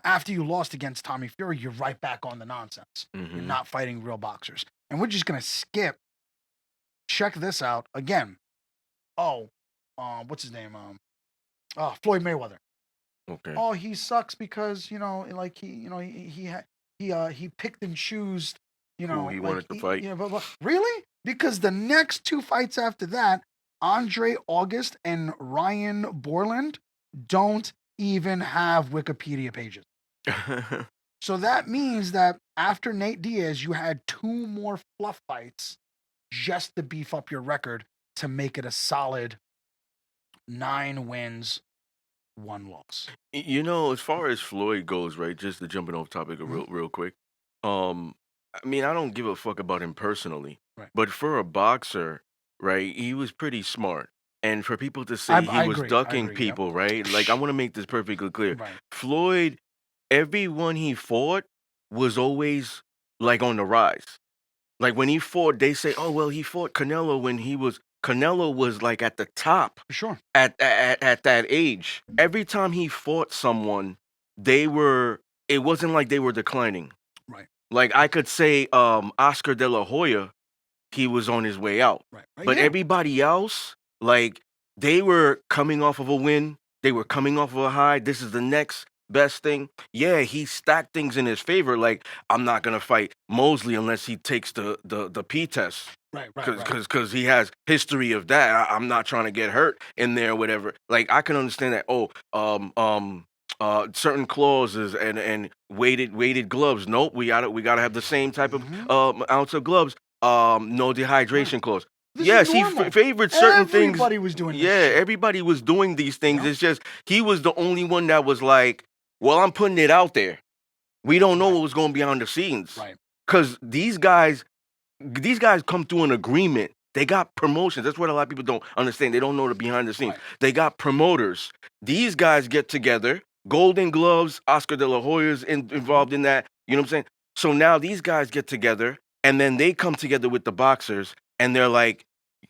after you lost against Tommy Fury, you're right back on the nonsense. You're mm-hmm. not fighting real boxers. And we're just gonna skip. Check this out again. Oh, what's his name? Floyd Mayweather. Okay. Oh, he sucks because like he picked and chose, Who he wanted to fight. Yeah, but really, because the next 2 fights after that, Andre August and Ryan Borland, don't even have Wikipedia pages. So that means that after Nate Diaz, you had 2 more fluff fights just to beef up your record to make it a solid 9 wins, 1 loss. As far as Floyd goes, right? Just to jumping off topic real quick. I mean, I don't give a fuck about him personally, Right. but for a boxer, right? He was pretty smart. And for people to say he I was agree. ducking Yep. people, right? Like, I want to make this perfectly clear. Right. Floyd, everyone he fought was always like on the rise. Like when he fought, they say, "Oh well, he fought Canelo when Canelo was like at the top For sure. at that age." Every time he fought someone, it wasn't like they were declining. Right. Like I could say, Oscar De La Hoya, he was on his way out. Right. But Yeah. everybody else, like they were coming off of a win, they were coming off of a high. This is the next best thing. Yeah, he stacked things in his favor. Like I'm not gonna fight Mosley unless he takes the P test. Right. Because he has history of that. I'm not trying to get hurt in there, or whatever. Like I can understand that. Certain clauses and weighted gloves. Nope, we gotta have the same type of ounce of gloves. No dehydration clause. This Yes, is he normal. favored certain things. Everybody was doing this Yeah, shit. everybody was doing these things. Yeah. It's just he was the only one that was like, well, I'm putting it out there. We don't know Right. what was going behind the scenes. Right. Because these guys come through an agreement. They got promotions. That's what a lot of people don't understand. They don't know the behind the scenes. Right. They got promoters. These guys get together. Golden Gloves, Oscar De La Hoya's involved in that. You know what I'm saying? So now these guys get together, and then they come together with the boxers, and they're like,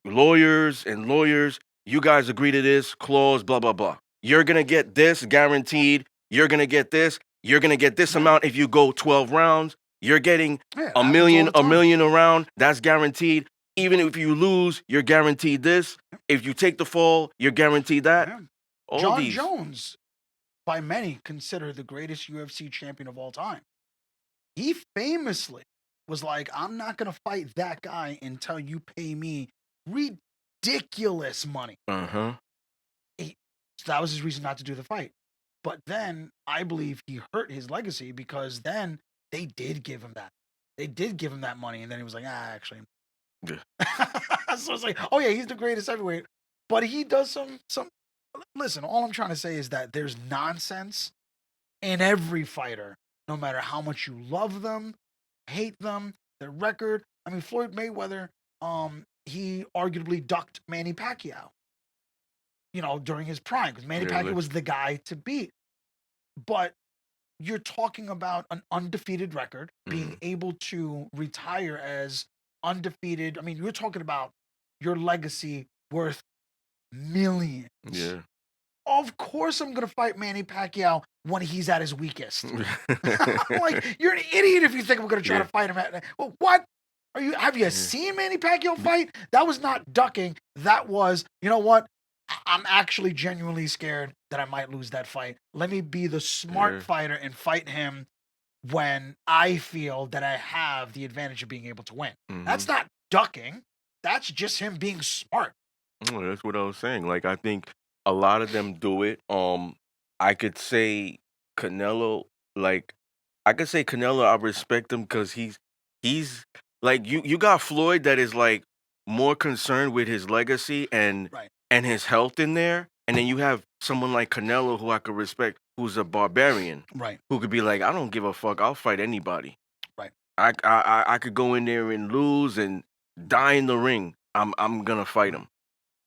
lawyers and lawyers, you guys agree to this clause, blah, blah, blah. You're going to get this guaranteed. You're going to get this. You're going to get this amount if you go 12 rounds. You're getting Yeah, a million around. That's guaranteed. Even if you lose, you're guaranteed this. If you take the fall, you're guaranteed that. Yeah. All John these. Jones, by many considered the greatest UFC champion of all time. He famously was like, I'm not going to fight that guy until you pay me ridiculous money. Uh-huh. So that was his reason not to do the fight. But then I believe he hurt his legacy because then they did give him that. They did give him that money, and then he was like, actually. Yeah. So it's like, oh yeah, he's the greatest heavyweight. But he does some listen, all I'm trying to say is that there's nonsense in every fighter, no matter how much you love them, hate them, their record. I mean, Floyd Mayweather, he arguably ducked Manny Pacquiao, during his prime, because Manny Pacquiao was the guy to beat. But you're talking about an undefeated record, being able to retire as undefeated. I mean, you're talking about your legacy worth millions. Yeah. Of course, I'm gonna fight Manny Pacquiao when he's at his weakest. Like, you're an idiot if you think I'm gonna try to fight him at. Well, what? Have you seen Manny Pacquiao fight? That was not ducking. That was, you know what? I'm actually genuinely scared that I might lose that fight. Let me be the smart fighter and fight him when I feel that I have the advantage of being able to win. That's Mhm. not ducking. That's just him being smart. That's what I was saying. Like, I think a lot of them do it. I could say Canelo, like, I could say Canelo, I respect him because he's like you got Floyd that is like more concerned with his legacy Right. and his health in there. And then you have someone like Canelo who I could respect, who's a barbarian, Right. who could be like, I don't give a fuck, I'll fight anybody. Right. I could go in there and lose and die in the ring. I'm gonna fight Right.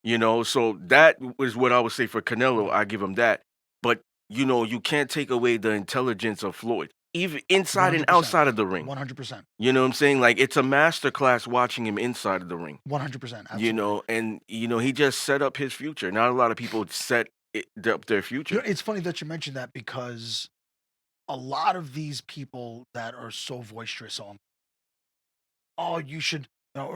him. So that was what I would say for Canelo. Right. I give him that. But you can't take away the intelligence of Floyd, even inside and 100%. outside of the ring. 100%. You know what I'm saying? Like it's a master class watching him inside of the ring. 100%. Absolutely. And he just set up his future. Not a lot of people up their future. It's funny that you mentioned that because a lot of these people that are so boisterous on, oh, you should,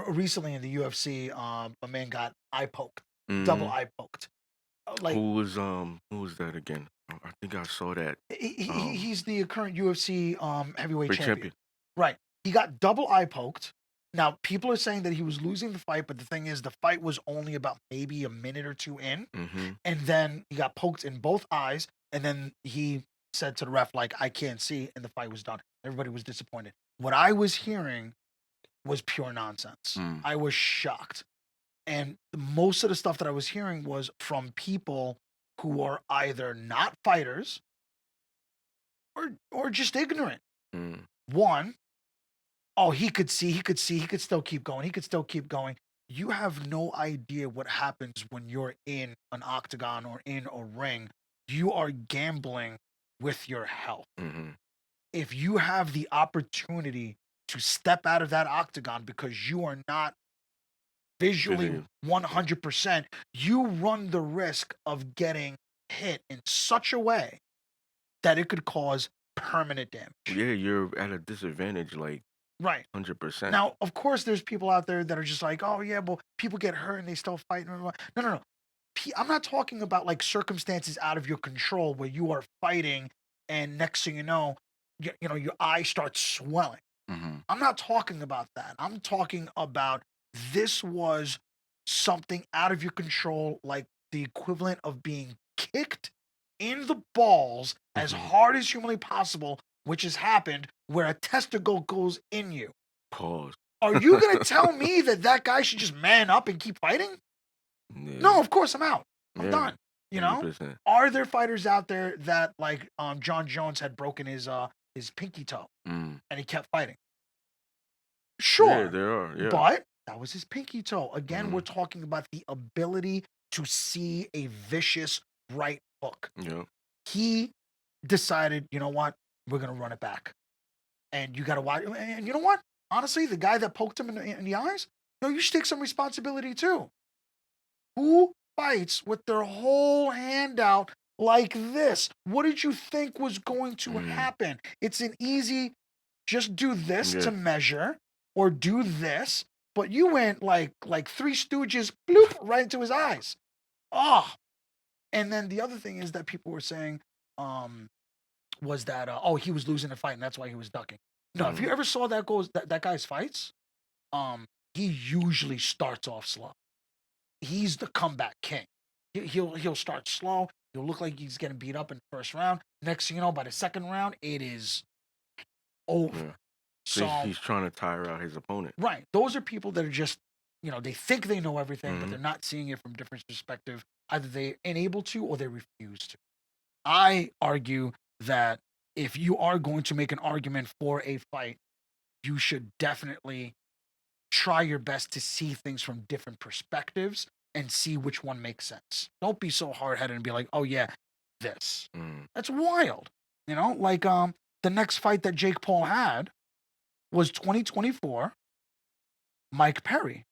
recently in the UFC, a man got eye poked, double Hmm. eye poked. Like, Who was that again? I think I saw that. he's the current UFC heavyweight Big champion. champion. Right. He got double eye poked. Now, people are saying that he was losing the fight, but the thing is, the fight was only about maybe a minute or two in. Hmm. And then he got poked in both eyes. And then he said to the ref, like, I can't see. And the fight was done. Everybody was disappointed. What I was hearing was pure nonsense. Mm. I was shocked. And most of the stuff that I was hearing was from people who are either not fighters or just ignorant. Mm. One, oh, he could still keep going. He could still keep going. You have no idea what happens when you're in an octagon or in a ring. You are gambling with your health. Hmm. If you have the opportunity to step out of that octagon because you are not visually Physically. 100%, you run the risk of getting hit in such a way that it could cause permanent damage. Yeah, you're at a disadvantage, like Right. 100%. Now, of course, there's people out there that are just like, oh, yeah, well, people get hurt and they still fight. No, no, no. I'm not talking about like circumstances out of your control where you are fighting and next thing you know, your eye starts swelling. Mhm. I'm not talking about that. I'm talking about this was something out of your control, like the equivalent of being kicked in the balls as Mhm. hard as humanly possible, which has happened where a testicle goes in you. Pause. Are you going to tell me that that guy should just man up and keep fighting? Yeah, No, of course I'm out. I'm yeah, done. You know? 100%. Are there fighters out there that like John Jones had broken his pinky toe Mm. and he kept fighting? Yeah, Sure. there are, yeah. But that was his pinky toe. Again, we're Mhm. talking about the ability to see a vicious right hook. Yeah. He decided, you know what? We're going to run it back. And you got to watch. And you know what? Honestly, the guy that poked him in the eyes, you should take some responsibility too. Who fights with their whole hand out like this? What did you think was going to Mm. happen? It's an easy, just do this Yeah. to measure or do this, but you went like Three Stooges, bloop, right into his eyes. Oh, and then the other thing is that people were saying um, was that oh, he was losing the fight and that's why he was ducking. No, if you Mhm. ever saw that guy's fights, he usually starts off slow. He's the comeback king. He'll start slow. He'll look like he's getting beat up in the first round. Next thing you know, by the second round, it is over. Yeah. So he's So he's trying to tire out his opponent. right, those are people that are just they think they know everything, but they're Mhm. not seeing it from different perspective. Either they unable to or they refuse to. I argue that if you are going to make an argument for a fight, you should definitely try your best to see things from different perspectives and see which one makes sense. Don't be so hard headed and be like, oh yeah, this. Mm. That's wild. Like the next fight that Jake Paul had was 2024, Mike Perry,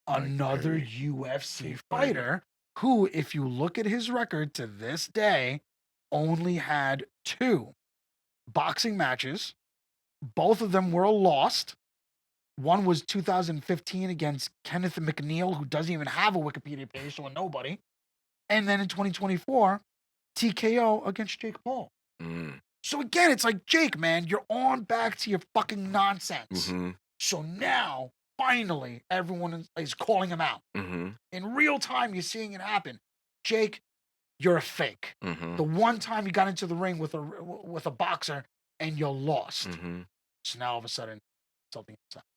Mike another Perry, UFC K fighter. fighter who, if you look at his record to this day, only had two boxing matches. Both of them were lost. One was 2015 against Kenneth McNeil, who doesn't even have a Wikipedia page, so a nobody. And then in 2024, TKO against Jake Paul. Mm. So again, it's like, Jake, man, you're on back to your fucking nonsense. Mm-hmm. So now, finally, everyone is calling him out. Mm-hmm. In real time, you're seeing it happen. Jake, you're a fake. Mm-hmm. The one time you got into the ring with a boxer and you lost. Mm-hmm. So now all of a sudden, something else happened.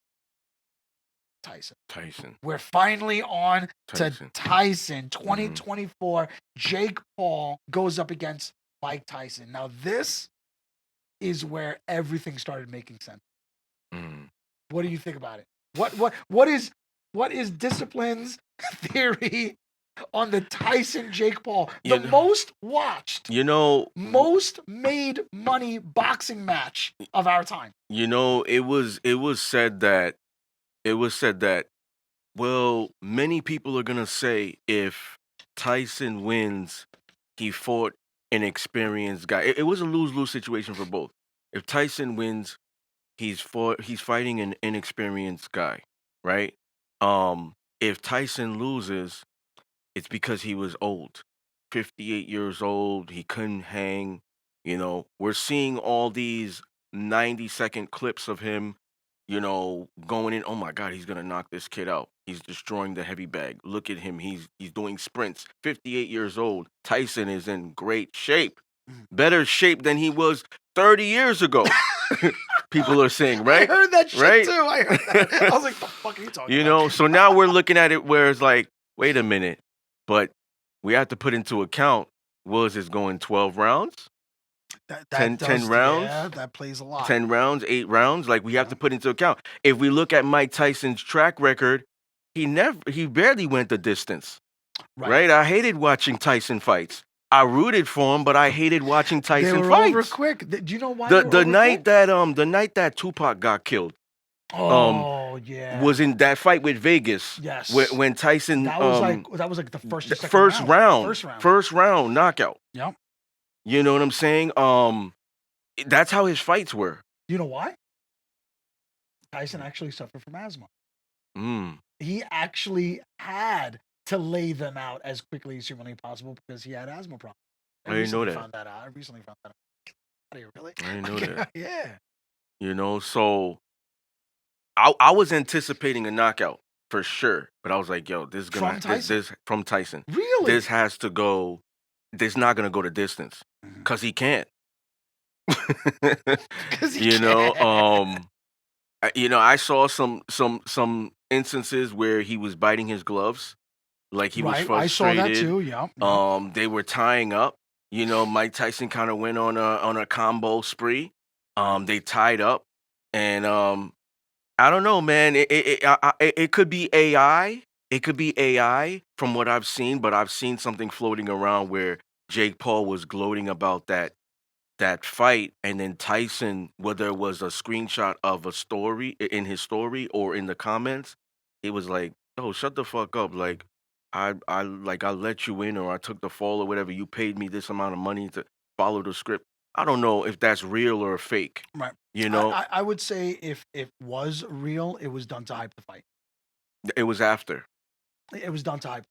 Tyson. We're finally on Tyson. to Tyson. 2024. Jake Paul goes up against Mike Tyson. Now this is where everything started making sense. Mm. What do you think about it? What is Discipline's theory on the Tyson Jake Paul, the most watched, most made money boxing match of our time? It was said that well, many people are gonna say if Tyson wins, he fought an experienced guy. It was a lose-lose situation for both. If Tyson wins, he's fighting an inexperienced guy, right? If Tyson loses, it's because he was old. 58 years old, he couldn't hang. We're seeing all these 90-second clips of him, going in. Oh my God, he's gonna knock this kid out. He's destroying the heavy bag. Look at him. He's doing sprints. 58 years old. Tyson is in great shape. Better shape than he was 30 years ago. People are saying, right? I heard that shit right? too. I heard that. I was like, the fuck are you talking about? So now we're looking at it where it's like, wait a minute, but we have to put into account, was this going 12 rounds? That 10 rounds? Yeah, that plays a lot. 10 rounds, 8 rounds? Like, we have to put into account. If we look at Mike Tyson's track record, he barely went the distance. Right? I hated watching Tyson fights. I rooted for him, but I hated watching Tyson they were fights. over quick. Do you know why? The night that Tupac got killed. Yeah. Was in that fight with Vegas. Yes. When Tyson that was like the first first round knockout. Yep. You know what I'm saying? That's how his fights were. You know why? Tyson actually suffered from asthma. Mm. He actually had to lay them out as quickly as humanly possible because he had asthma problems. I didn't know that. I recently found that out. Are you really? I didn't know that. Yeah. So I was anticipating a knockout for sure, but I was like, yo, this is gonna from Tyson. This from Tyson. Really? This has to go. This not gonna go to distance because he can't. Because he can't. I saw some instances where he was biting his gloves, like he was frustrated. I saw that too. Yeah. They were tying up. Mike Tyson kind of went on a combo spree. They tied up, and I don't know, man. It could be AI. It could be AI from what I've seen, but I've seen something floating around where Jake Paul was gloating about that fight, and then Tyson, whether it was a screenshot of a story in his story or in the comments, it was like, "Oh, shut the fuck up!" Like, I let you in, or I took the fall, or whatever. You paid me this amount of money to follow the script. I don't know if that's real or fake. Right. You know, I would say if it was real, it was done to hype the fight. It was after. It was done to hype.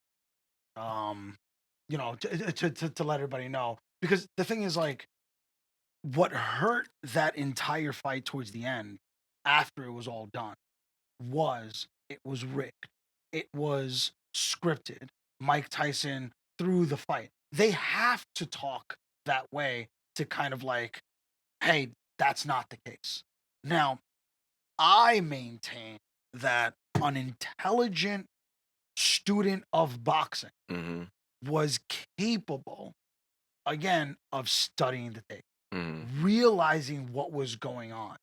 To let everybody know, because the thing is, like, what hurt that entire fight towards the end, after it was all done, was it was rigged. It was scripted. Mike Tyson threw the fight. They have to talk that way to kind of like, hey, that's not the case. Now, I maintain that an intelligent student of boxing was capable, again, of studying the tape, realizing what was going on.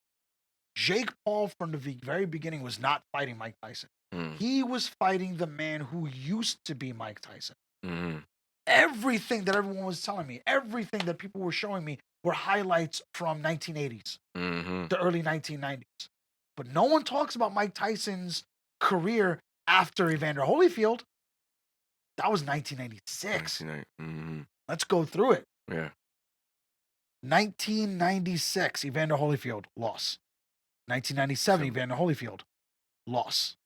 Jake Paul, from the very beginning, was not fighting Mike Tyson. He was fighting the man who used to be Mike Tyson. Everything that everyone was telling me, everything that people were showing me, were highlights from 1980s, the early 1990s. But no one talks about Mike Tyson's career after Evander Holyfield. That was 1996. Let's go through it. Yeah. 1996, Evander Holyfield, loss. 1997, Evander Holyfield, loss.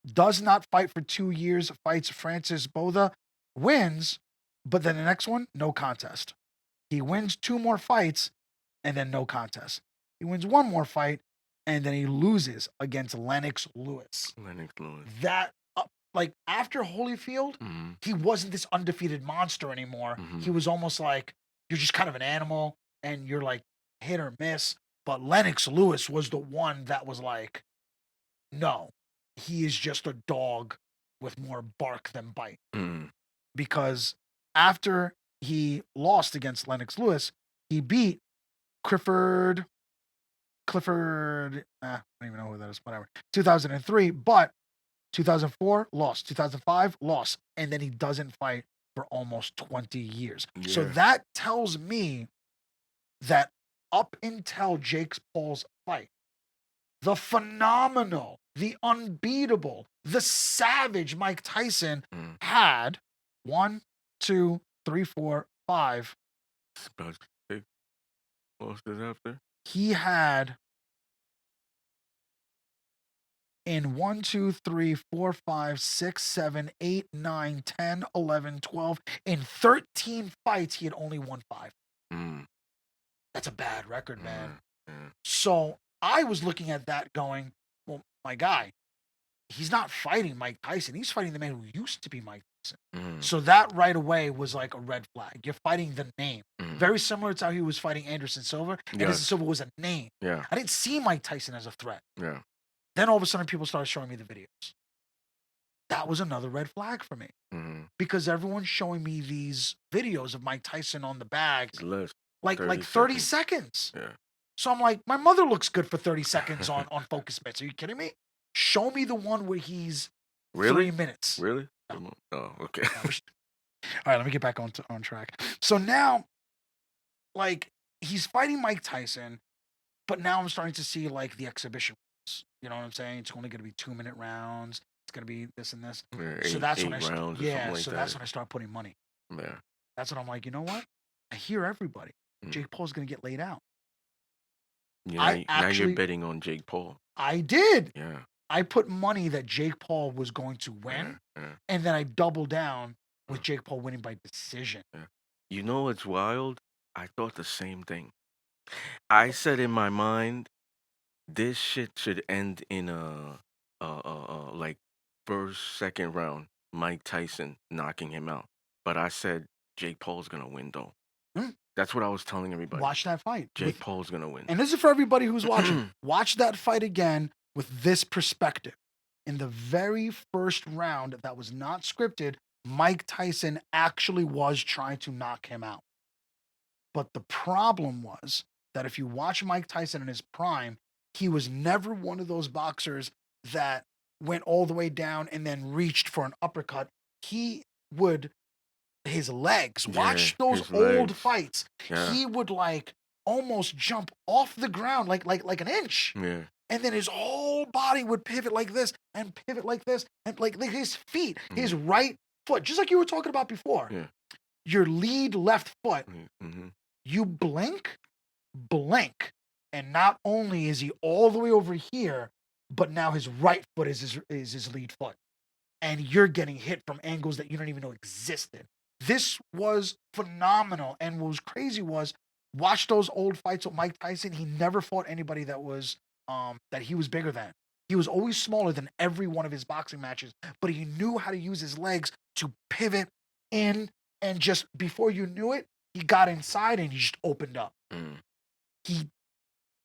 Does not fight for 2 years, fights Francis Botha, wins, but then the next one, no contest. He wins 2 more fights, and then no contest. He wins one more fight, and then he loses against Lennox Lewis. Lennox Lewis. That like after Holyfield, he wasn't this undefeated monster anymore. He was almost like you're just kind of an animal, and you're like hit or miss. But Lennox Lewis was the one that was like, no, he is just a dog with more bark than bite. Because after he lost against Lennox Lewis, he beat Clifford, I don't even know who that is, whatever, 2003, but 2004, lost. 2005, lost. And then he doesn't fight for almost 20 years. Yeah. So that tells me that up until Jake Paul's fight, the phenomenal, the unbeatable, the savage Mike Tyson had 1, 2, 3, 4, 5. About 6 losses after. He had in 1, 2, 3, 4, 5, 6, 7, 8, 9, 10, 11, 12. In 13 fights, he had only won 5. That's a bad record, man. So I was looking at that going, well, my guy, he's not fighting Mike Tyson. He's fighting the man who used to be Mike Tyson. So that right away was like a red flag. You're fighting the name. Very similar to how he was fighting Anderson Silva. Anderson Silva was a name. Yeah. I didn't see Mike Tyson as a threat. Yeah. Then all of a sudden, people started showing me the videos. That was another red flag for me. Because everyone's showing me these videos of Mike Tyson on the bag. Like 30 seconds. Yeah. So I'm like, my mother looks good for 30 seconds on Focus Bits. Are you kidding me? Show me the one where he's 3 minutes. Really? No. Oh, okay. All right, let me get back on track. So now, like, he's fighting Mike Tyson, but now I'm starting to see, like, the exhibition rounds. You know what I'm saying? It's only going to be 2-minute rounds. It's going to be this and this. Yeah, so that's when that's when I start putting money. Yeah. That's when I'm like, you know what? I hear everybody. Jake Paul's going to get laid out. Yeah, now you're betting on Jake Paul. I did. Yeah. I put money that Jake Paul was going to win, and then I doubled down with Jake Paul winning by decision. You know what's wild? I thought the same thing. I said in my mind, this shit should end in like first, second round, Mike Tyson knocking him out. But I said Jake Paul's gonna win though. That's what I was telling everybody. Watch that fight. Jake Paul's gonna win. And this is for everybody who's watching. Watch that fight again with this perspective. In the very first round that was not scripted, Mike Tyson actually was trying to knock him out. But the problem was that if you watch Mike Tyson in his prime, he was never one of those boxers that went all the way down and then reached for an uppercut. He would, his legs, watch those old fights. Yeah. He would like almost jump off the ground like an inch. Yeah. And then his whole body would pivot like this and pivot like this. And like his feet, his right foot, just like you were talking about before. Yeah. Your lead left foot, you blink, and not only is he all the way over here, but now his right foot is his lead foot. And you're getting hit from angles that you don't even know existed. This was phenomenal. And what was crazy was, watch those old fights with Mike Tyson. He never fought anybody that was that he was bigger than. He was always smaller than every one of his boxing matches, but he knew how to use his legs to pivot in, and just before you knew it, he got inside and he just opened up.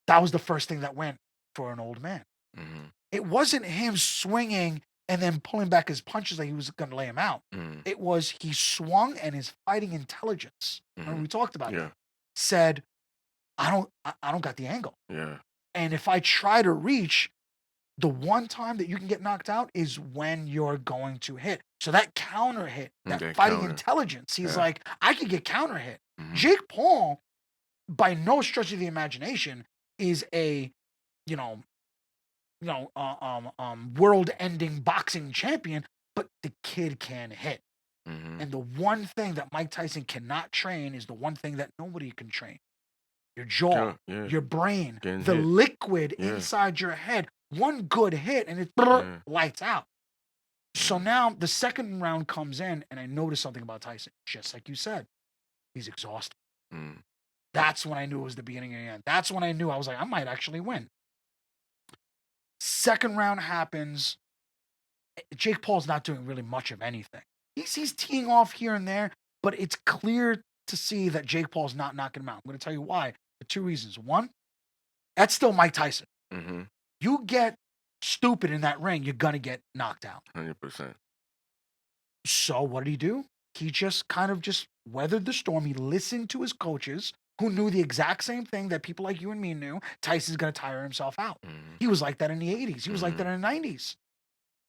That was the first thing that went for an old man. It wasn't him swinging and then pulling back his punches like he was going to lay him out. It was he swung, and his fighting intelligence, remember we talked about that, said, I don't got the angle. Yeah. And if I try to reach, the one time that you can get knocked out is when you're going to hit. So that counter hit, that fighting intelligence, he's like, I could get counter hit. Jake Paul, by no stretch of the imagination, is a, world-ending boxing champion, but the kid can hit. And the one thing that Mike Tyson cannot train is the one thing that nobody can train. Your jaw, your brain, the liquid inside your head. One good hit and it lights out. So now the second round comes in, and I noticed something about Tyson. Just like you said, he's exhausted. That's when I knew it was the beginning of the end. That's when I knew I was like, I might actually win. Second round happens. Jake Paul's not doing really much of anything. He's teeing off here and there, but it's clear to see that Jake Paul's not knocking him out. I'm going to tell you why for two reasons. One, that's still Mike Tyson. Mm-hmm. You get stupid in that ring, you're going to get knocked out. 100%. So what did he do? He just kind of just weathered the storm. He listened to his coaches who knew the exact same thing that people like you and me knew. Tyson's going to tire himself out. Mm-hmm. He was like that in the 80s. He was like Mm-hmm. that in the 90s.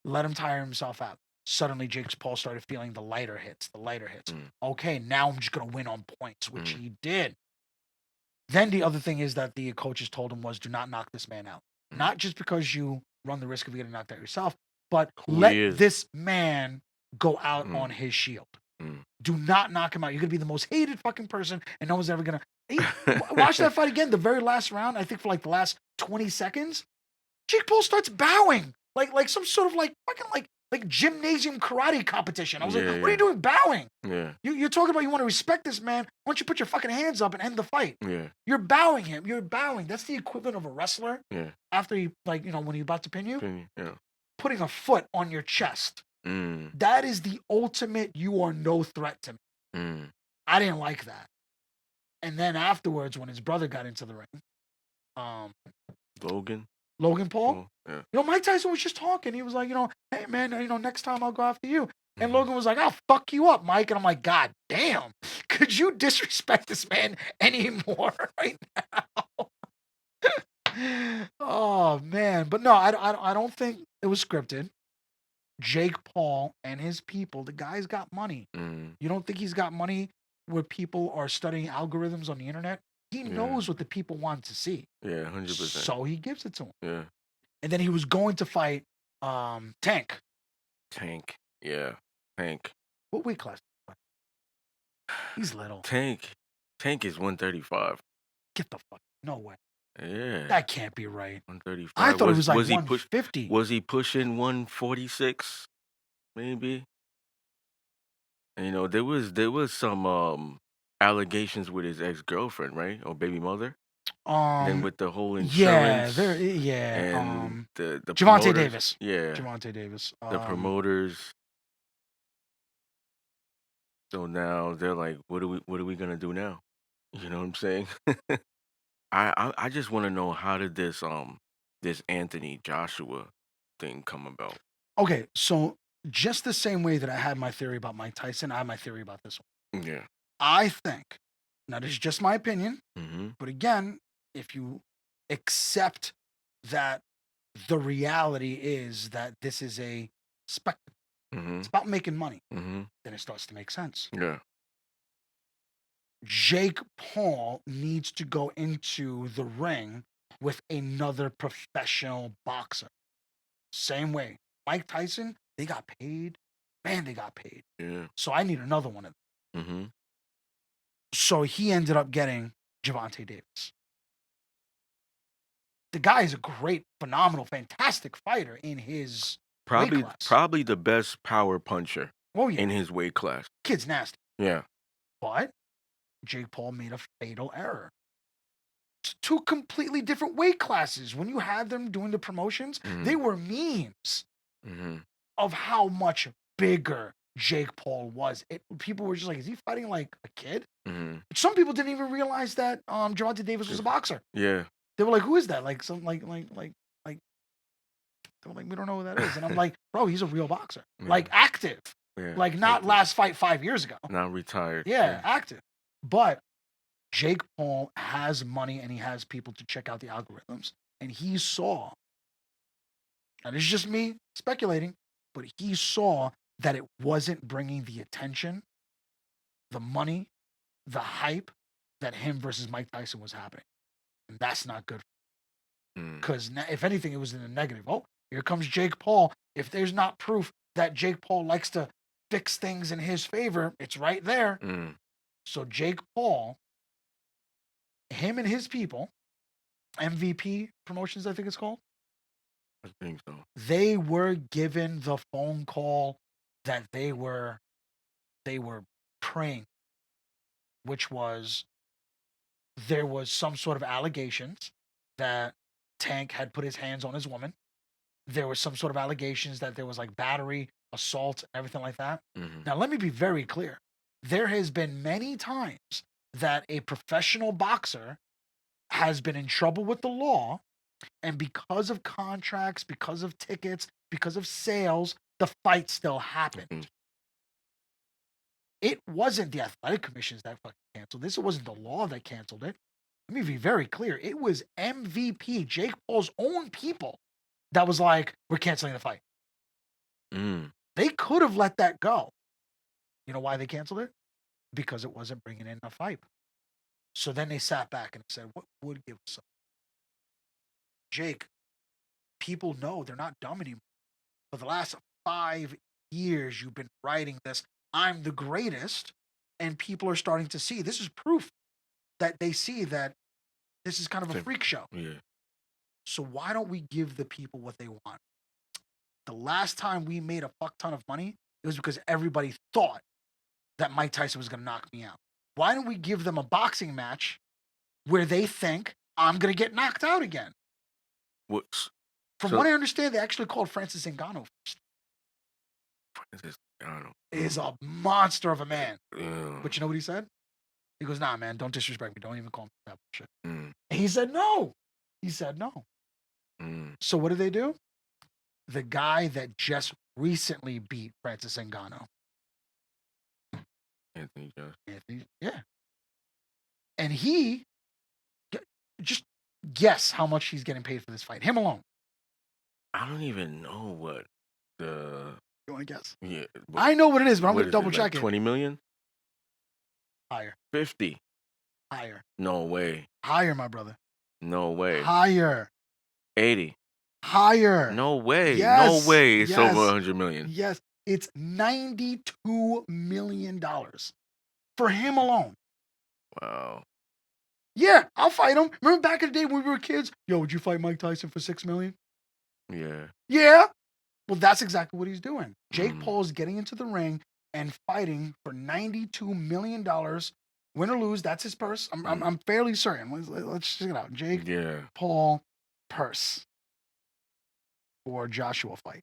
Let him tire himself out. Suddenly, Jake Paul started feeling the lighter hits. Okay, now I'm just going to win on points, which he did. Then the other thing is that the coaches told him was, do not knock this man out. Not just because you run the risk of getting knocked out yourself, but let this man go out on his shield. Do not knock him out. You're going to be the most hated fucking person, and no one's ever going to... Watch that fight again. The very last round, I think for like the last 20 seconds, Jake Paul starts bowing. Like some sort of like fucking like gymnasium karate competition. I was like, what are you doing bowing? Yeah. You're talking about you want to respect this man. Why don't you put your fucking hands up and end the fight? Yeah. You're bowing him. You're bowing. That's the equivalent of a wrestler. Yeah. After you, like, when he's about to pin you, Yeah. putting a foot on your chest. That is the ultimate you are no threat to me. I didn't like that. And then afterwards, when his brother got into the ring, Logan Paul. Yeah. Mike Tyson was just talking. He was like, hey man, next time I'll go after you. And Logan was like, I'll fuck you up, Mike. And I'm like, God damn, could you disrespect this man anymore right now? Oh man, but no, I don't think it was scripted. Jake Paul and his people, the guy's got money. You don't think he's got money where people are studying algorithms on the internet? He knows what the people want to see. Yeah, 100%. So he gives it to him. Yeah. And then he was going to fight Tank. Yeah. Tank. What weight class? He's little. Tank is 135. Get the fuck. No way. Yeah. That can't be right. 135. I thought it was like 150. Was he pushing 146? Maybe. And, there was some allegations with his ex-girlfriend, right? Or baby mother. Then with the whole insurance. And the Gervonta Davis. Yeah. Gervonta Davis. The promoters. So now they're like, what are we gonna do now? You know what I'm saying? I just want to know, how did this Anthony Joshua thing come about? Okay, so just the same way that I had my theory about Mike Tyson, I have my theory about this one. Yeah. I think, now this is just my opinion, Mm-hmm. but again, if you accept that the reality is that this is a spectacle, it's about making money, then it starts to make sense. Yeah. Jake Paul needs to go into the ring with another professional boxer. Same way. Mike Tyson, they got paid. Man, they got paid. Yeah. So I need another one of them. So he ended up getting Gervonta Davis. The guy is a great, phenomenal, fantastic fighter in his weight class. Probably the best power puncher in his weight class. Kid's nasty. Yeah. But Jake Paul made a fatal error. It's two completely different weight classes. When you had them doing the promotions, they were memes of how much bigger Jake Paul was. People were just like, is he fighting like a kid? Some people didn't even realize that Gervonta Davis was a boxer. Yeah. They were like, who is that? Like some like they were like, we don't know who that is. And I'm like, bro, he's a real boxer. Yeah. Like active. Yeah. Like not last fight 5 years ago. Not retired. Yeah, active. But Jake Paul has money and he has people to check out the algorithms. And he saw, and it's just me speculating, but he saw that it wasn't bringing the attention, the money, the hype that him versus Mike Tyson was happening. And that's not good. Because if anything, it was in the negative. Oh, here comes Jake Paul. If there's not proof that Jake Paul likes to fix things in his favor, it's right there. So Jake Paul, him and his people, MVP Promotions, I think it's called. I think so. They were given the phone call that they were praying, which was, there was some sort of allegations that Tank had put his hands on his woman. There was some sort of allegations that there was like battery, assault, everything like that. Mhm. Now, let me be very clear. There has been many times that a professional boxer has been in trouble with the law, and because of contracts, because of tickets, because of sales, the fight still happened. Mhm. It wasn't the athletic commissions that fucking canceled this. It wasn't the law that canceled it. Let me be very clear. It was MVP, Jake Paul's own people, that was like, we're canceling the fight. Mm. They could have let that go. You know why they canceled it? Because it wasn't bringing in enough hype. So then they sat back and said, what would give us some? Jake, people know they're not dumb anymore. For the last 5 years, you've been writing this, I'm the greatest, and people are starting to see. This is proof that they see that this is kind of a Same. freak show. Yeah. So why don't we give the people what they want? The last time we made a fuck ton of money, it was because everybody thought that Mike Tyson was going to knock me out. Why don't we give them a boxing match where they think I'm going to get knocked out again? What's From so what I understand, they actually called Francis Ngannou first. Francis? I don't know. Is a monster of a man. Yeah. But you know what he said? He goes, nah, man, don't disrespect me. Don't even call me that shit. Mm. And he said no. He said no. Mm. So what did they do? The guy that just recently beat Francis Ngannou. Anthony Josh. Anthony, yeah. And he, just guess how much he's getting paid for this fight. Him alone. I don't even know what the You want to guess? yeah. I know what it is, but I'm What going to is double it, check like it. 20 million? Higher. 50? Higher. No way. Higher, my brother. No way. Higher. 80? Higher. No way. No Yes. way. It's over Yes. 100 million. Yes. It's $92 million for him alone. Wow. Yeah, I'll fight him. Remember back in the day when we were kids? Yo, would you fight Mike Tyson for $6 million? Yeah. Yeah. Well, that's exactly what he's doing. Jake Mm. Paul's getting into the ring and fighting for $92 million. Win or lose, that's his purse. I'm fairly certain. Let's check it out. Jake Yeah. Paul purse for Joshua fight.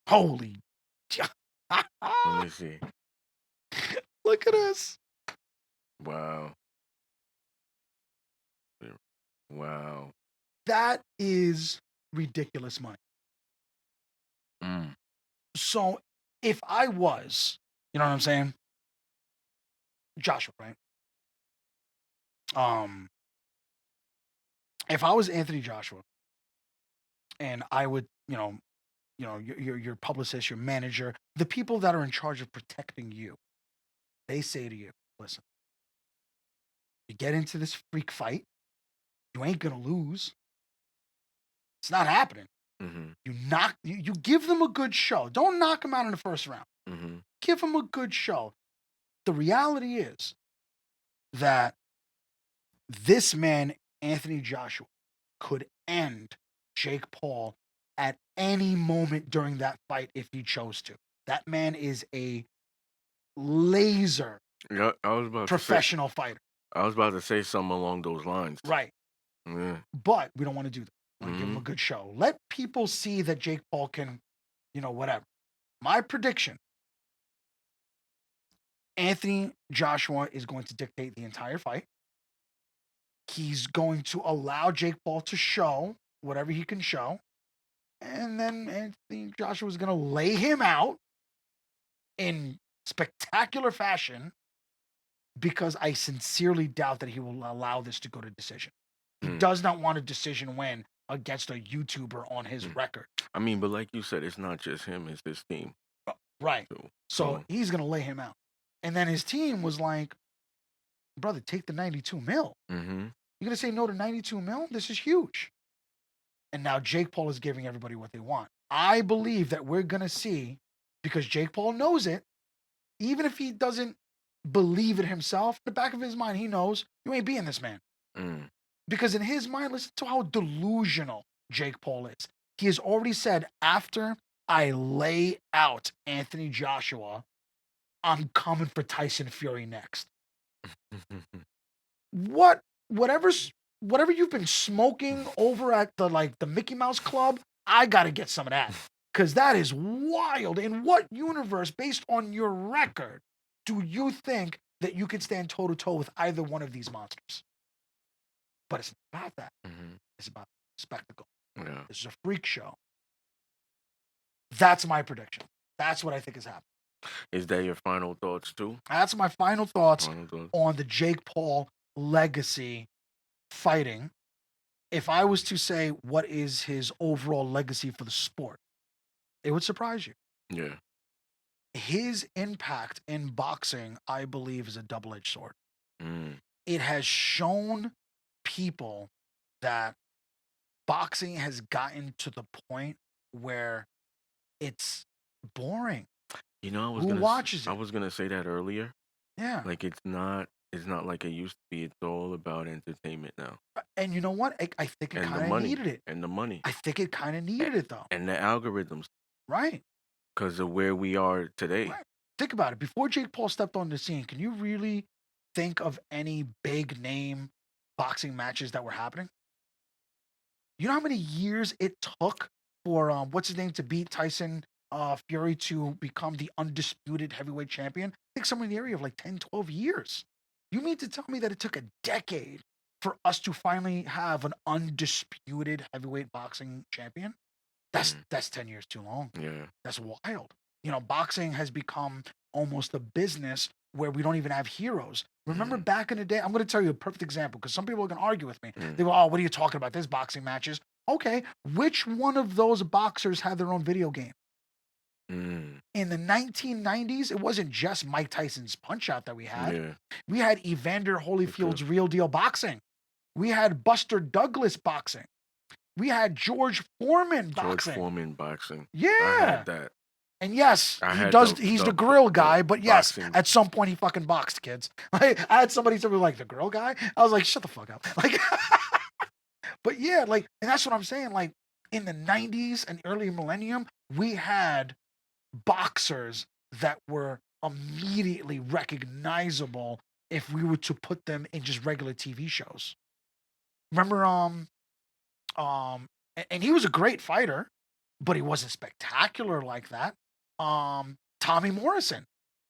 Holy. Let me see. Look at this. Wow. Wow. That is ridiculous money. Mm. So if I was, you know what I'm saying? Joshua, right? If I was Anthony Joshua and I would, your publicist, your manager, the people that are in charge of protecting you, they say to you, listen, you get into this freak fight, you ain't gonna lose. It's not happening. Mm-hmm. You give them a good show. Don't knock them out in the first round. Mm-hmm. Give them a good show. The reality is that this man, Anthony Joshua, could end Jake Paul at any moment during that fight if he chose to. That man is a laser Yeah, I was about professional fighter. I was about to say something along those lines. Right. Yeah. But we don't want to do that. We want to give him a Mhm. good show. Let people see that Jake Paul can, whatever. My prediction, Anthony Joshua is going to dictate the entire fight. He's going to allow Jake Paul to show whatever he can show. And then Anthony Joshua is going to lay him out in spectacular fashion because I sincerely doubt that he will allow this to go to decision. He Mm. does not want a decision win against a YouTuber on his record. I mean, but like you said, it's not just him; it's his team. Right. So, So he's going to lay him out. And then his team was like, brother, take the 92 mil. Mm-hmm. You're going to say no to 92 mil? This is huge. And now Jake Paul is giving everybody what they want. I believe that we're going to see, because Jake Paul knows it, even if he doesn't believe it himself, in the back of his mind, he knows you ain't beating this man. Mm. Because in his mind, listen to how delusional Jake Paul is. He has already said, after I lay out Anthony Joshua, I'm coming for Tyson Fury next. What whatever's whatever you've been smoking over at the Mickey Mouse Club, I gotta get some of that. Cause that is wild. In what universe, based on your record, do you think that you can stand toe to toe with either one of these monsters? But it's not about that. Mhm. It's about spectacle. Yeah. This is a freak show. That's my prediction. That's what I think is happening. Is that your final thoughts too? That's my final thoughts Final thoughts? on the Jake Paul legacy fighting. If I was to say what is his overall legacy for the sport, it would surprise you. Yeah. His impact in boxing, I believe, is a double edged sword. Mm. It has shown people that boxing has gotten to the point where it's boring. You know, Who watches I it? was gonna say that earlier. Yeah. Like it's not like it used to be. It's all about entertainment now. And you know what? I think it And the kind of money. needed it. And the money. I think it kind of a- needed it though. And the algorithms Right. because of where we are today. Right. Think about it. Before Jake Paul stepped on the scene, can you really think of any big name boxing matches that were happening? You know how many years it took for what's his name to beat Tyson Fury to become the undisputed heavyweight champion? I think somewhere in the area of like 10, 12 years. You mean to tell me that it took a decade for us to finally have an undisputed heavyweight boxing champion? Mm. That's 10 years too long. Yeah. That's wild. Boxing has become almost a business where we don't even have heroes. Remember Mm. back in the day, I'm going to tell you a perfect example because some people are going to argue with me. Mm. They go, oh, what are you talking about? There's boxing matches. Okay, which one of those boxers had their own video game? Mm. In the 1990s, it wasn't just Mike Tyson's Punch Out that we had. Yeah. We had Evander Okay. Holyfield's Real Deal Boxing. We had Buster Douglas boxing. We had George Foreman George boxing. Foreman boxing. I Yeah. had that. And yes, I he had does. the He's the the grill the guy, but yes, boxing. at some point he fucking boxed kids. Like, I had somebody tell me like the grill guy. I was like, shut the fuck up. Like, but yeah, like, and that's what I'm saying. Like in the '90s and early millennium, we had boxers that were immediately recognizable if we were to put them in just regular TV shows. Remember, and he was a great fighter, but he wasn't spectacular like that. Tommy Morrison,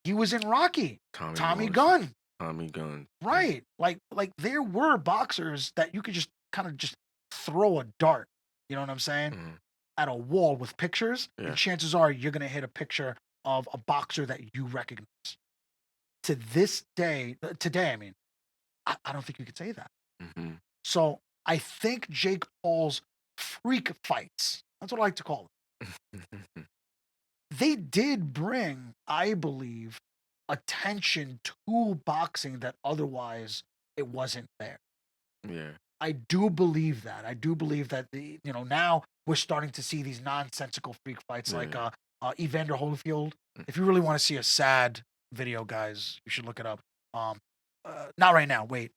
he was in Rocky. Tommy Morrison. Gunn, Tommy Gunn. right? Like there were boxers that you could just kind of just throw a dart. You know what I'm saying? Mm. At a wall with pictures, Yeah. and chances are you're gonna hit a picture of a boxer that you recognize. To this day, today, I mean, I don't think you could say that. Mm-hmm. So I think Jake Paul's freak fights, that's what I like to call them, they did bring, I believe, attention to boxing that otherwise it wasn't there. Yeah. I do believe that. I do believe that now we're starting to see these nonsensical freak fights like Yeah. Evander Holyfield. If you really want to see a sad video, guys, you should look it up. Not right now. Wait.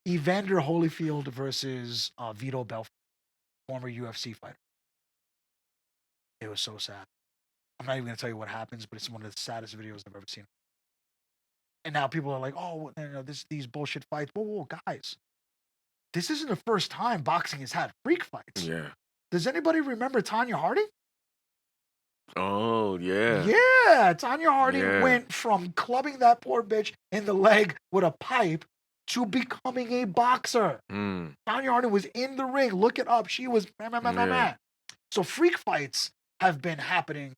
Evander Holyfield versus Vito Belfort, former UFC fighter. It was so sad. I'm not even going to tell you what happens, but it's one of the saddest videos I've ever seen. And now people are like, "Oh, these bullshit fights." Whoa, guys! This isn't the first time boxing has had freak fights. Yeah. Does anybody remember Tanya Harding? Oh yeah. Yeah, Tanya Harding Yeah. went from clubbing that poor bitch in the leg with a pipe to becoming a boxer. Mm. Tanya Harding was in the ring. Look it up. She was Yeah. So freak fights have been happening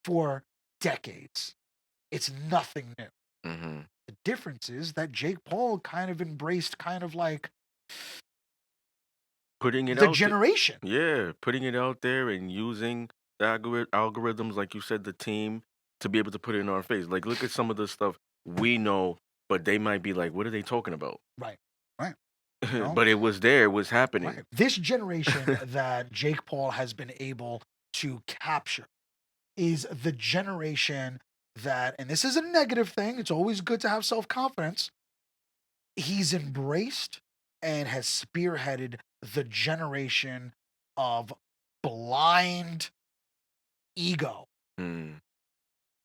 for decades. It's nothing new. Mm-hmm. The difference is that Jake Paul kind of embraced kind of like Putting it the out. generation. Yeah, putting it out there and using the algorithms, like you said, the team to be able to put it in our face. Like, look at some of the stuff we know, but they might be like, "What are they talking about?" Right. Right. No. But it was there. It was happening. Right. This generation that Jake Paul has been able to capture is the generation that, and this is a negative thing, it's always good to have self confidence. He's embraced and has spearheaded the generation of blind ego. Mm.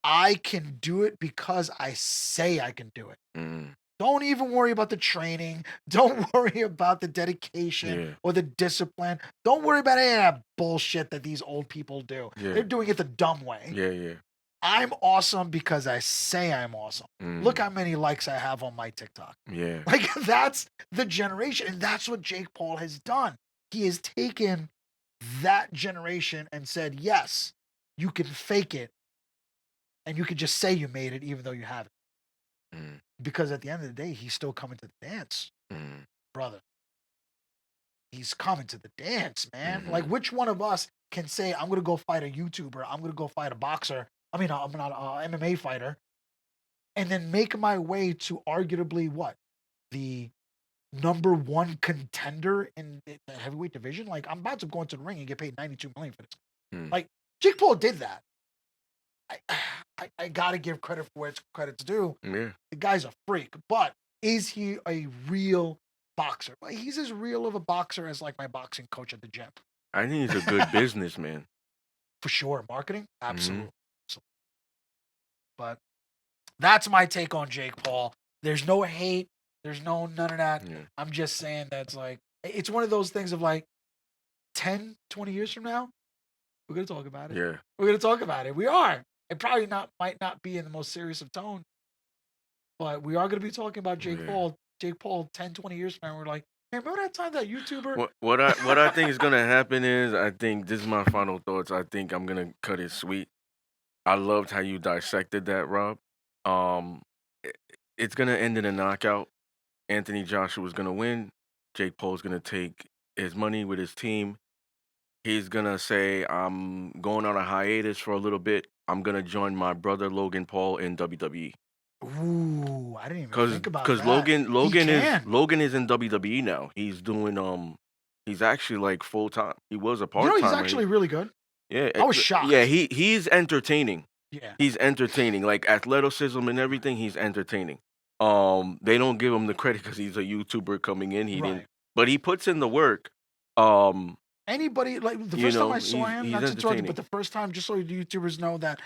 I can do it because I say I can do it. Mm. Don't even worry about the training. Don't worry about the dedication Yeah. or the discipline. Don't worry about any of that bullshit that these old people do. Yeah. They're doing it the dumb way. Yeah. Yeah. I'm awesome because I say I'm awesome. Look Mm. how many likes I have on my TikTok. Yeah. Like, that's the generation. And that's what Jake Paul has done. He has taken that generation and said, yes, you can fake it and you can just say you made it even though you haven't. Mm. Because at the end of the day, he's still coming to the dance, Mm. brother. He's coming to the dance, man. Like, Mhm. which one of us can say, I'm going to go fight a YouTuber, I'm going to go fight a boxer, I'm not an MMA fighter, and then make my way to arguably what? The number one contender in the heavyweight division? Like, I'm about to go into the ring and get paid $92 million for this. Mm. Like, Jake Paul did that. I gotta give credit for where it's credit's due. Yeah. The guy's a freak, but is he a real boxer? Well, he's as real of a boxer as like my boxing coach at the gym. I think he's a good businessman. For sure. Marketing? Absolutely. Mhm. But that's my take on Jake Paul. There's no hate. There's none of that. Yeah. I'm just saying that's like, it's one of those things of like 10, 20 years from now, we're going to talk about it. Yeah. We're going to talk about it. We are. It probably might not be in the most serious of tone, but we are going to be talking about Jake Yeah. Paul. Jake Paul 10, 20 years from now, we're like, hey, remember that time that YouTuber? What I think is gonna happen is I think this is my final thoughts. I think I'm gonna cut it sweet. I loved how you dissected that, Rob. I- it's gonna end in a knockout. Anthony Joshua's gonna win. Jake Paul's gonna take his money with his team. He's gonna say, "I'm going on a hiatus for a little bit. I'm gonna join my brother Logan Paul in WWE." Ooh, I didn't even Cause, think about cause that. He can. Logan is in WWE now. He's doing he's actually like full time. He was a You know, part he's timer. actually really good. Yeah, I was yeah. shocked. He's entertaining. Yeah. He's entertaining. Like athleticism and everything. He's entertaining. They don't give him the credit because he's a YouTuber coming in. He didn't, Right. but he puts in the work. Um, Anybody, like the you first time know, I saw him, he's not to interrupt you, entertaining. but the first time, just so the YouTubers know that,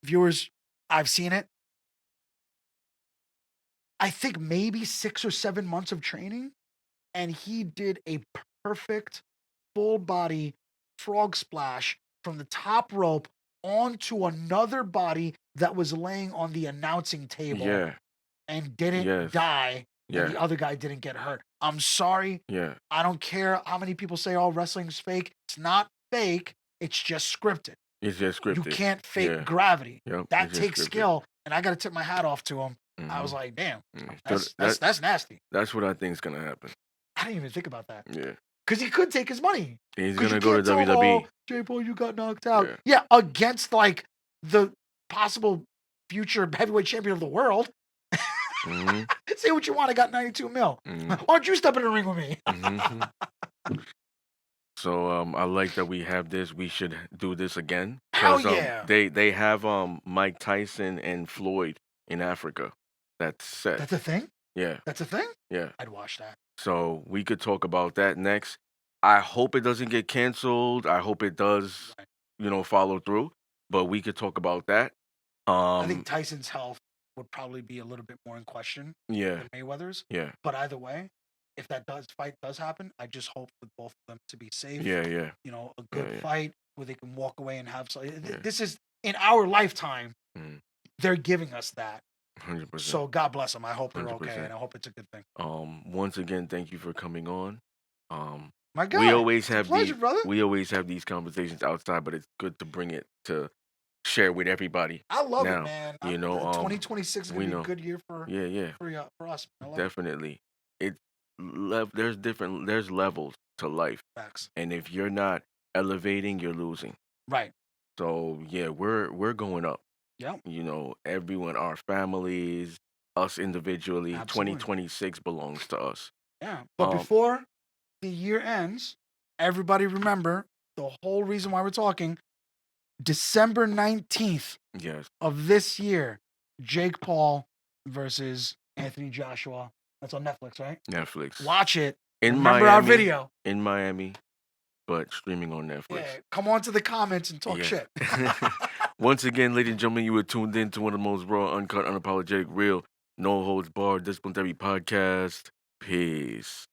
viewers, I've seen it. I think maybe 6 or 7 months of training, and he did a perfect full body frog splash from the top rope onto another body that was laying on the announcing table Yeah. and didn't Yes. die, and the Yeah. other guy didn't get hurt. I'm sorry. Yeah. I don't care how many people say, oh, wrestling's fake. It's not fake. It's just scripted. It's just scripted. You can't fake Yeah. gravity. Yep. That It's just takes scripted. skill, and I got to tip my hat off to him. I was Mhm. like, damn, So that's nasty. that's what I think is gonna happen. I didn't even think about that. Yeah. Because he could take his money. He's 'Cause gonna you go to can't tell him, WWE. oh, Jay Paul, you got knocked out. Yeah. Yeah, against like the possible future heavyweight champion of the world. Mhm. Say what you want. I got 92 mil. Mhm. Why don't you step in the ring with me? Mhm. So I like that we have this. We should do this again. Hell 'Cause, yeah. they have Mike Tyson and Floyd in Africa. That's set. That's a thing? Yeah. That's a thing? Yeah. I'd watch that. So we could talk about that next. I hope it doesn't get canceled. I hope it does, Right. follow through. But we could talk about that. I think Tyson's health would probably be a little bit more in question Yeah. than Mayweather's. Yeah. But either way, if that fight does happen, I just hope for both of them to be safe. Yeah. Yeah. A good yeah. fight where they can walk away and have. Yeah. This is in our lifetime. Mm. They're giving us that. 100%. So God bless them. I hope they're okay, 100%. and I hope it's a good thing. Once again, thank you for coming on. My God, we always it's a have pleasure, brother. we always have these conversations outside, but it's good to bring it to share with everybody. I love now, it, man. 2026 is we gonna be know. a good year for Yeah. for us. I love Definitely. There's levels to life. Facts. And if you're not elevating, you're losing. Right. So yeah, we're going up. Yep. Everyone, our families, us individually. Absolutely. 2026 belongs to us. Yeah. But before the year ends, everybody remember the whole reason why we're talking. December 19th Yes. of this year, Jake Paul versus Anthony Joshua. That's on Netflix, right? Netflix. Watch it. In Remember Miami, our video. In Miami, but streaming on Netflix. Yeah. Come on to the comments and talk shit. Once again, ladies and gentlemen, you were tuned in to one of the most raw, uncut, unapologetic, real, no holds barred disciplinary podcast. Peace.